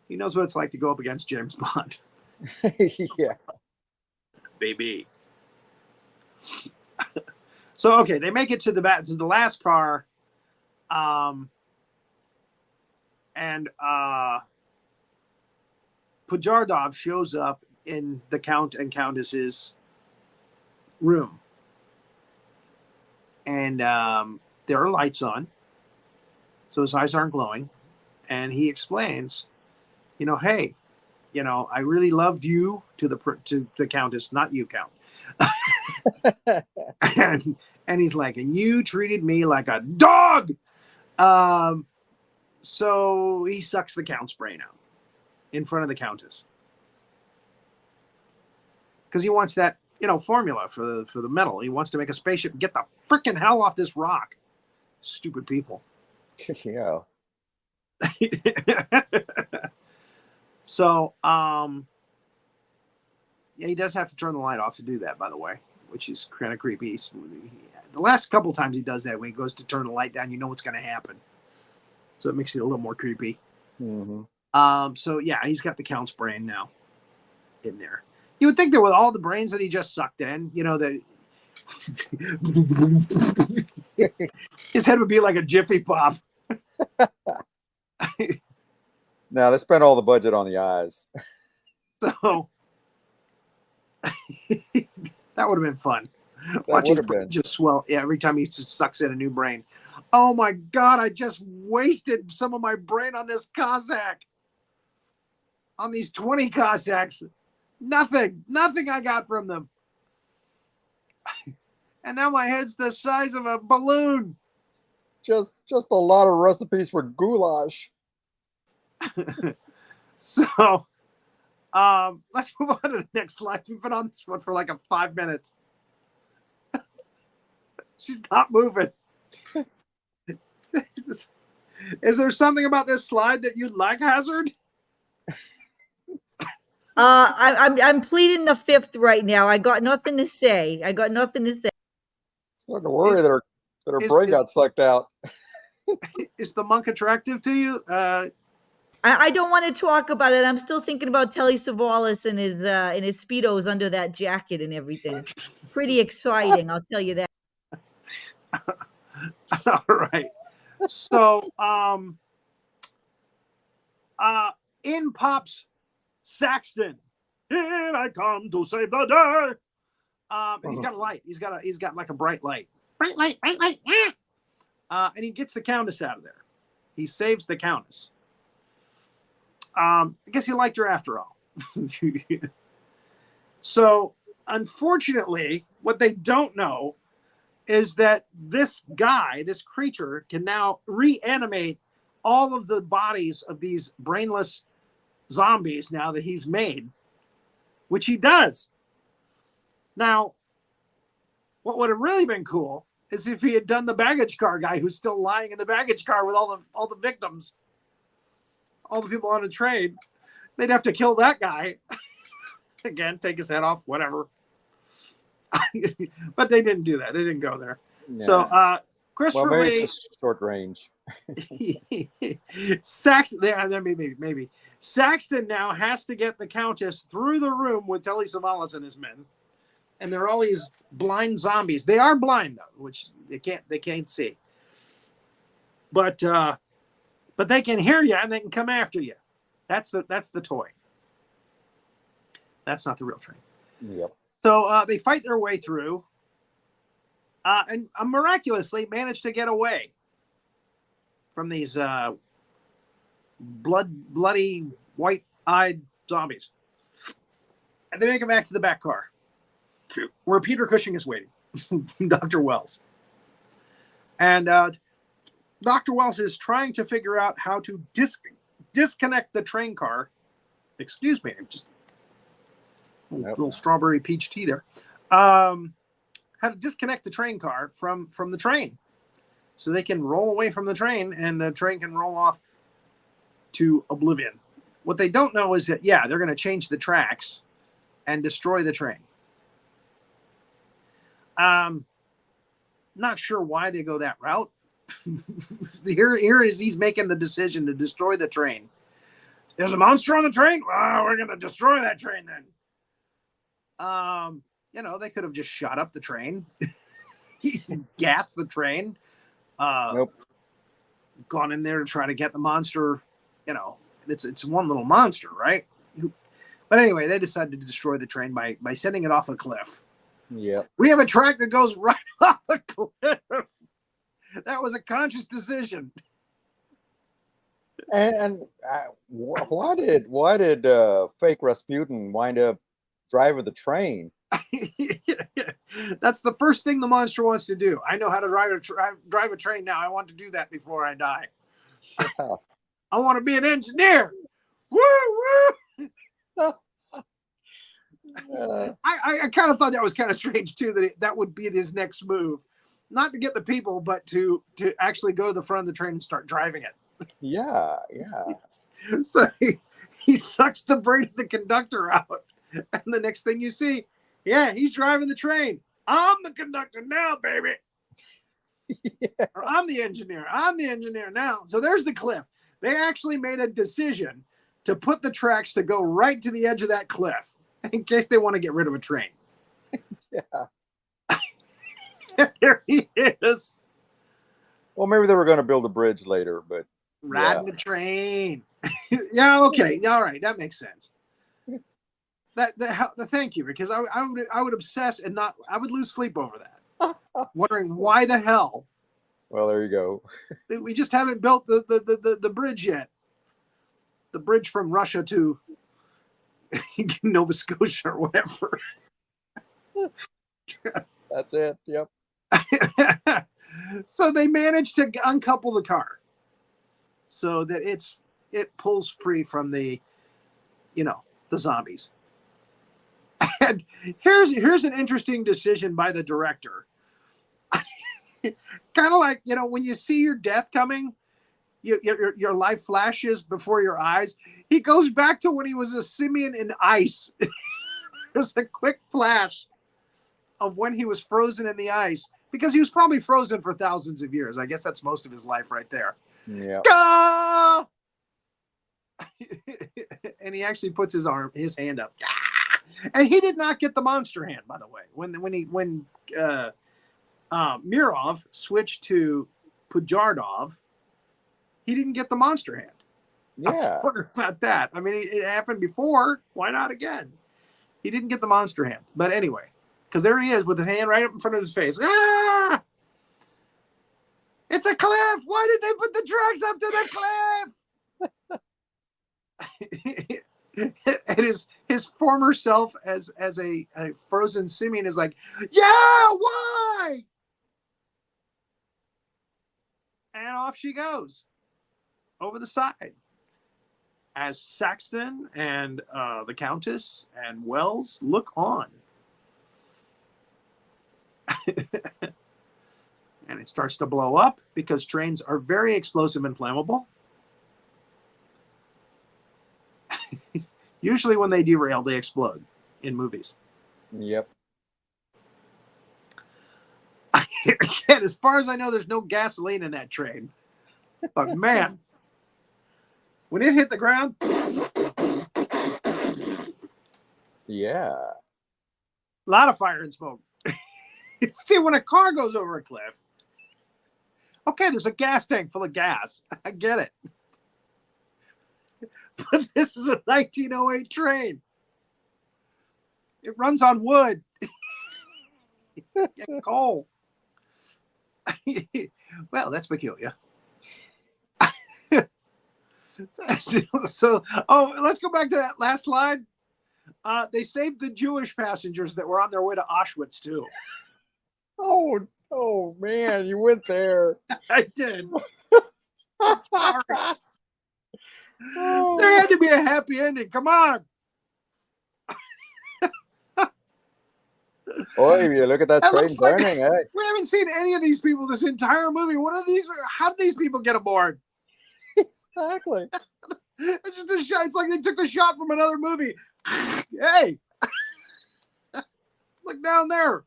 S2: He knows what it's like to go up against James Bond.
S4: Yeah.
S2: Baby. So okay, they make it to the last car, and Pajardov shows up in the Count and Countess's room, and there are lights on, so his eyes aren't glowing, and he explains, hey, I really loved you to the Countess, not you, Count. and he's like, and you treated me like a dog. So he sucks the Count's brain out in front of the Countess because he wants that formula for the metal. He wants to make a spaceship and get the freaking hell off this rock. Stupid people.
S4: Yeah.
S2: So yeah, he does have to turn the light off to do that, by the way, which is kind of creepy. The last couple times he does that, when he goes to turn the light down, you know what's going to happen. So it makes it a little more creepy.
S4: Mm-hmm.
S2: So yeah, he's got the Count's brain now in there. You would think that with all the brains that he just sucked in, that his head would be like a Jiffy Pop.
S4: Now they spent all the budget on the eyes.
S2: So that would have been fun.
S4: Watch his brain
S2: just swell. Yeah, every time he just sucks in a new brain. Oh my God, I just wasted some of my brain on this Cossack. On these 20 Cossacks. Nothing I got from them. And now my head's the size of a balloon.
S4: Just a lot of recipes for goulash.
S2: So let's move on to the next slide. We've been on this one for like 5 minutes. She's not moving. Is there something about this slide that you'd like, Hazzard?
S3: I'm pleading the fifth right now. I got nothing to say.
S4: Starting to worry that her brain got sucked out.
S2: Is the monk attractive to you?
S3: I don't want to talk about it. I'm still thinking about Telly Savalas and his Speedos under that jacket and everything. Pretty exciting, I'll tell you that.
S2: All right. So in pops Saxton. Here I come to save the day. And he's got a light. He's got like a bright light. Bright light. And he gets the Countess out of there. He saves the Countess. I guess he liked her after all. So, unfortunately, what they don't know is that this creature, can now reanimate all of the bodies of these brainless zombies now that he's made, which he does. Now, what would have really been cool is if he had done the baggage car guy who's still lying in the baggage car with all the victims, all the people on the train. They'd have to kill that guy. Again, take his head off, whatever. But they didn't do that. They didn't go there.
S4: Yeah.
S2: So Christopher
S4: well, maybe
S2: Lee,
S4: it's just short range.
S2: Saxton, maybe Saxton now has to get the Countess through the room with Telly Savalas and his men, and there are all these blind zombies. They are blind though, which they can't see, but they can hear you and they can come after you. That's the toy. That's not the real train.
S4: Yep.
S2: So they fight their way through, and miraculously manage to get away from these bloody, white-eyed zombies. And they make it back to the back car, where Peter Cushing is waiting, Dr. Wells. And Dr. Wells is trying to figure out how to disconnect the train car. Excuse me, just a little strawberry peach tea there. How to disconnect the train car from the train, so they can roll away from the train and the train can roll off to oblivion. What they don't know is that, yeah, they're going to change the tracks and destroy the train. Not sure why they go that route. Here is he's making the decision to destroy the train. There's a monster on the train? Well, we're going to destroy that train then. They could have just shot up the train, gassed the train,
S4: Nope.
S2: gone in there to try to get the monster. It's one little monster, right? But anyway, they decided to destroy the train by sending it off a cliff.
S4: Yeah.
S2: We have a track that goes right off a cliff. That was a conscious decision.
S4: And why did fake Rasputin wind up driving the train?
S2: That's the first thing the monster wants to do. I know how to drive a train now. I want to do that before I die.
S4: Yeah.
S2: I want to be an engineer. Woo woo. I kind of thought that was kind of strange too, that would be his next move, not to get the people, but to actually go to the front of the train and start driving it.
S4: Yeah.
S2: So he sucks the brain of the conductor out, and the next thing you see, yeah, he's driving the train. I'm the conductor now, baby. Yeah. Or I'm the engineer. I'm the engineer now. So there's the cliff. They actually made a decision to put the tracks to go right to the edge of that cliff in case they want to get rid of a train.
S4: Yeah.
S2: There he is.
S4: Well, maybe they were going to build a bridge later, but
S2: riding the train. Yeah, okay, all right, that makes sense. Thank you, because I would obsess and I would lose sleep over that, wondering why the hell.
S4: Well, there you go.
S2: We just haven't built the bridge yet. The bridge from Russia to Nova Scotia or whatever.
S4: That's it. Yep.
S2: So they managed to uncouple the car so that it pulls free from the zombies. And here's an interesting decision by the director. Kind of like, when you see your death coming, your life flashes before your eyes. He goes back to when he was a simian in ice. There's a quick flash of when he was frozen in the ice, because he was probably frozen for thousands of years. I guess that's most of his life right there.
S4: Yeah.
S2: Gah! And he actually puts his hand up. Gah! And he did not get the monster hand, by the way. When Mirov switched to Pujardov, he didn't get the monster hand.
S4: Yeah.
S2: I wonder about that. I mean, it happened before. Why not again? He didn't get the monster hand. But anyway, because there he is with his hand right up in front of his face. Ah! It's a cliff. Why did they put the tracks up to the cliff? And his former self as a frozen simian is like, yeah, why? And off she goes over the side as Saxton and the Countess and Wells look on. And it starts to blow up because trains are very explosive and flammable. Usually when they derail, they explode. in movies.
S4: Yep.
S2: Again, as far as I know, there's no gasoline in that train. But man, when it hit the ground,
S4: Yeah.
S2: a lot of fire and smoke. See, when a car goes over a cliff, okay, there's a gas tank full of gas. I get it. But this is a 1908 train. It runs on wood and coal. Well, that's peculiar. So, let's go back to that last slide. They saved the Jewish passengers that were on their way to Auschwitz too.
S4: Oh man, you went there.
S2: I did. Sorry.
S4: Oh.
S2: There had to be a happy ending. Come on.
S4: Oh, you look at that train burning, eh?
S2: We haven't seen any of these people this entire movie. What are these? How did these people get aboard?
S4: Exactly.
S2: It's just a shot. It's like they took a shot from another movie. Hey, look down there.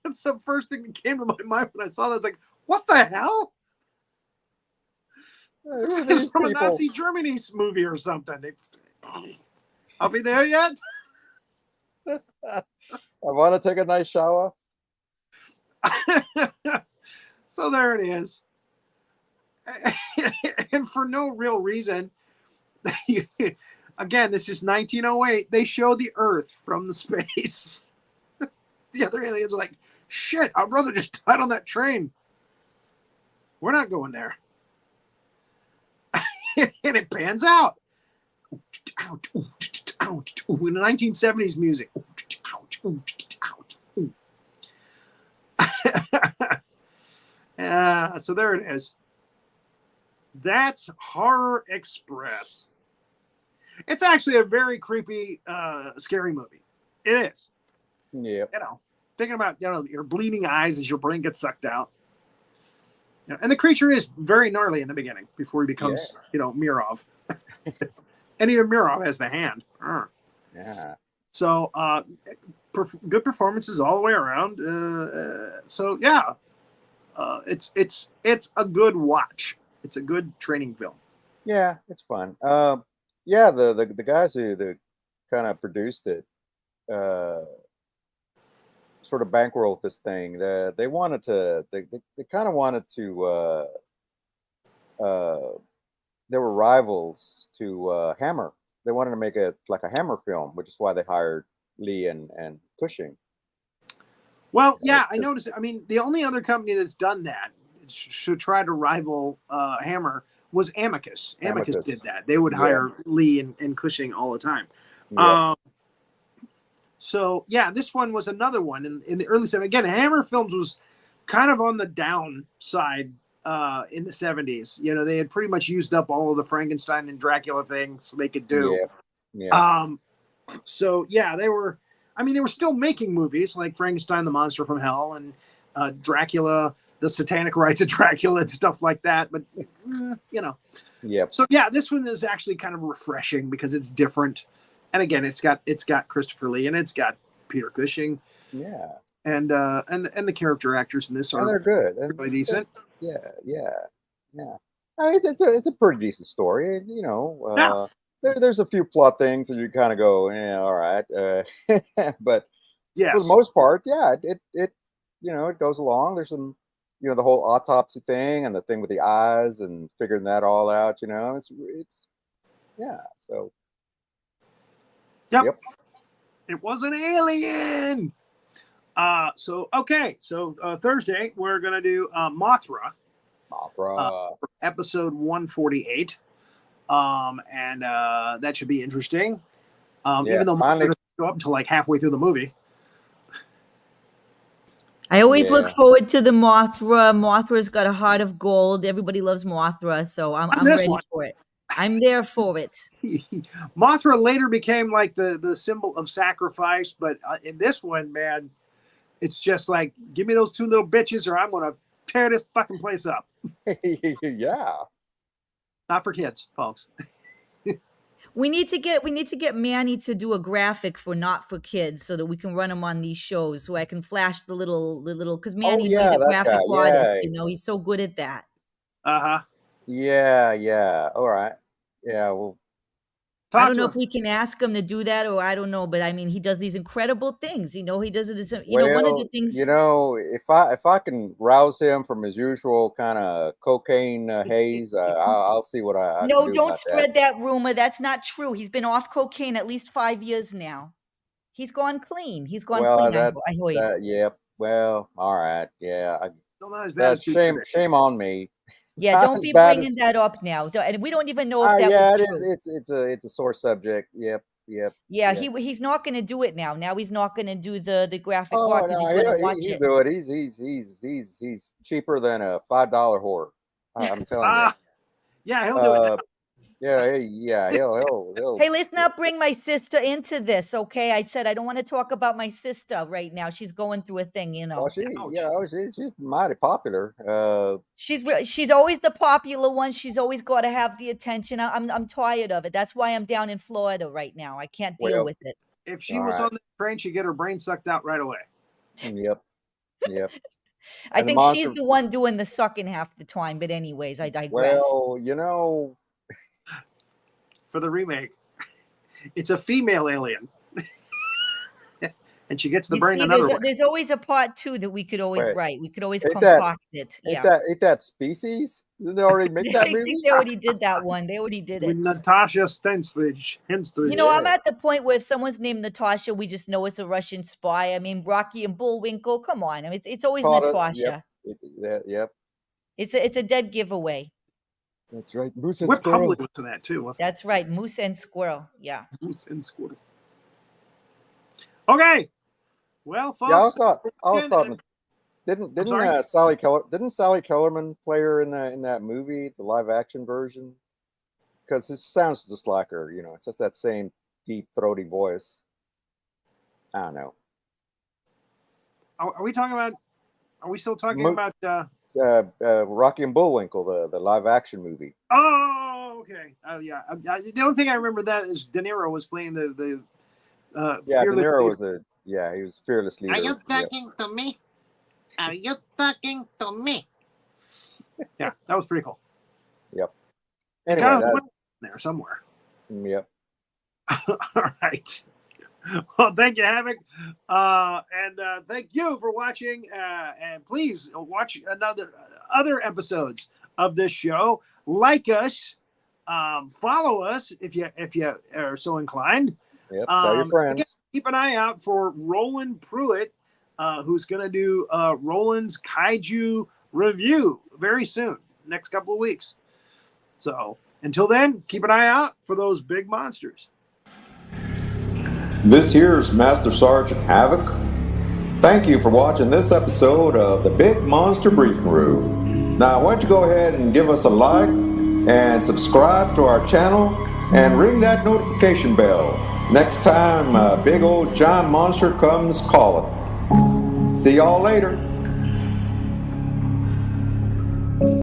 S2: That's the first thing that came to my mind when I saw that. It's like, what the hell? It's from a Nazi Germany movie or something. Are we there yet?
S4: I want to take a nice shower.
S2: So there it is. And for no real reason, again, this is 1908. They show the Earth from the space. The other aliens are like, shit, our brother just died on that train. We're not going there. And it pans out. Ouch, ouch, in the 1970s music. Ouch, ouch. So there it is. That's Horror Express. It's actually a very creepy, scary movie. It is.
S4: Yeah.
S2: You know, thinking about, your bleeding eyes as your brain gets sucked out. And the creature is very gnarly in the beginning before he becomes, Mirov. And even Mirov has the hand.
S4: Yeah.
S2: So good performances all the way around. So yeah, it's a good watch. It's a good training film.
S4: Yeah, it's fun. Yeah, the guys who kind of produced it, sort of bankrolled this thing. They wanted to. They kind of wanted to. They were rivals to Hammer. They wanted to make it like a Hammer film, which is why they hired Lee and Cushing.
S2: Well, yeah, I noticed. I mean, the only other company that's done that should try to rival Hammer was Amicus. Amicus did that. They would hire Lee and Cushing all the time.
S4: Yeah.
S2: So yeah, this one was another one in the early 70s. Again, Hammer Films was kind of on the downside in the 70s. They had pretty much used up all of the Frankenstein and Dracula things they could do.
S4: Yeah.
S2: So yeah, they were still making movies like Frankenstein, the Monster from Hell, and Dracula, the Satanic Rites of Dracula, and stuff like that. But
S4: Yeah.
S2: So yeah, this one is actually kind of refreshing because it's different. And again, it's got Christopher Lee and it's got Peter Cushing.
S4: Yeah.
S2: And the character actors in this are
S4: they're good.
S2: really decent.
S4: Yeah. I mean, it's a pretty decent story. There's a few plot things that you kind of go, yeah, all right. But
S2: yes,
S4: for the most part, yeah, it goes along. There's some, the whole autopsy thing and the thing with the eyes and figuring that all out. It's yeah. So.
S2: Yep. It was an alien. So Thursday we're gonna do Mothra. Episode 148. And that should be interesting. Even though Mothra doesn't go up until like halfway through the movie.
S3: I always look forward to the Mothra. Mothra's got a heart of gold. Everybody loves Mothra, so I'm ready for it. I'm there for it.
S2: Mothra later became like the symbol of sacrifice, but in this one, man, It's just like, give me those two little bitches, or I'm gonna tear this fucking place up.
S4: Yeah.
S2: Not for kids, folks.
S3: We need to get Manny to do a graphic for Not for Kids so that we can run him on these shows, so I can flash the little because Manny, he's
S4: yeah,
S3: a
S4: that
S3: graphic
S4: guy.
S3: artist.
S4: Yeah.
S3: You know, he's so good at that.
S2: Uh-huh.
S4: Yeah. All right. Yeah. Well,
S3: I
S2: Talk
S3: don't
S2: to
S3: know
S2: him.
S3: if we can ask him to do that, or I don't know, but I mean, he does these incredible things. You know, he does it. One of the
S4: well,
S3: things.
S4: if I can rouse him from his usual kind of cocaine haze, I'll see what I can
S3: No,
S4: do
S3: don't
S4: about that.
S3: spread that rumor. That's not true. He's been off cocaine at least 5 years now. He's gone clean. He's gone
S4: Well,
S3: clean. I heard.
S4: yep. Well, all right. Yeah.
S2: Still not as bad as
S4: That's
S2: Pizza Day.
S4: shame on me.
S3: Yeah,
S4: Not
S3: don't
S4: as
S3: be
S4: bad
S3: bringing
S4: as-
S3: that up now. And we don't even know if that
S4: yeah,
S3: was
S4: it
S3: true.
S4: is. It's a sore subject. Yep.
S3: Yeah, he's not going to do it now. Now he's not going to do the graphic
S4: Oh
S3: art because
S4: no,
S3: he's going to watch
S4: he'll
S3: it.
S4: do it. He's cheaper than a $5 whore. I'm telling you.
S2: Yeah, he'll do it.
S4: Yeah. He'll.
S3: Hey, let's not bring my sister into this, okay? I said I don't want to talk about my sister right now. She's going through a thing, you know.
S4: Well, she's mighty popular.
S3: She's always the popular one. She's always got to have the attention. I'm tired of it. That's why I'm down in Florida right now. I can't deal with it.
S2: If she was on the train, she'd get her brain sucked out right away.
S4: Yep.
S3: I think she's the one doing the sucking half the time. But anyways, I digress.
S4: Well,
S2: For the remake, it's a female alien. And she gets the brain another way.
S3: There's always a part 2 that we could always write. We could always
S4: Ain't
S3: concoct it. Yeah.
S4: Ain't that Species? Didn't they already make that
S3: I
S4: movie?
S3: think they already did that one. They already did it.
S2: With Natasha Henstridge.
S3: You know, I'm at the point where if someone's named Natasha, we just know it's a Russian spy. I mean, Rocky and Bullwinkle, come on. I mean, it's always Natasha.
S4: Yep.
S3: It's a dead giveaway.
S4: That's right. Moose and
S2: Whip
S4: Squirrel.
S2: Hubley was in that too, wasn't
S3: That's right. Moose and Squirrel. Yeah.
S2: Moose and Squirrel. Okay. Well, folks.
S4: Yeah, I was thought. Didn't Sally Kellerman play her in that movie, the live action version? Because it sounds just like her, you know. It's just that same deep, throaty voice. I don't know.
S2: Are we talking about? Are we still talking about?
S4: Rocky and Bullwinkle, the live action movie.
S2: Oh, okay. Oh, yeah. The only thing I remember that is De Niro was playing the
S4: De Niro was he was fearless leader.
S5: Are you talking to me? Are you talking to me?
S2: Yeah, that was pretty cool.
S4: Yep. Anyway,
S2: there somewhere.
S4: Yep.
S2: All right. Well, thank you, Havoc. And thank you for watching. And please watch other episodes of this show. Like us. Follow us if you are so inclined.
S4: Yep. Tell your friends.
S2: Again, keep an eye out for Roland Pruitt, who's going to do Roland's Kaiju review very soon, next couple of weeks. So until then, keep an eye out for those big monsters.
S6: This here's Master Sergeant Havoc. Thank you for watching this episode of the Big Monster Briefing Room. Now, why don't you go ahead and give us a like and subscribe to our channel and ring that notification bell next time a big old giant monster comes calling. See y'all later.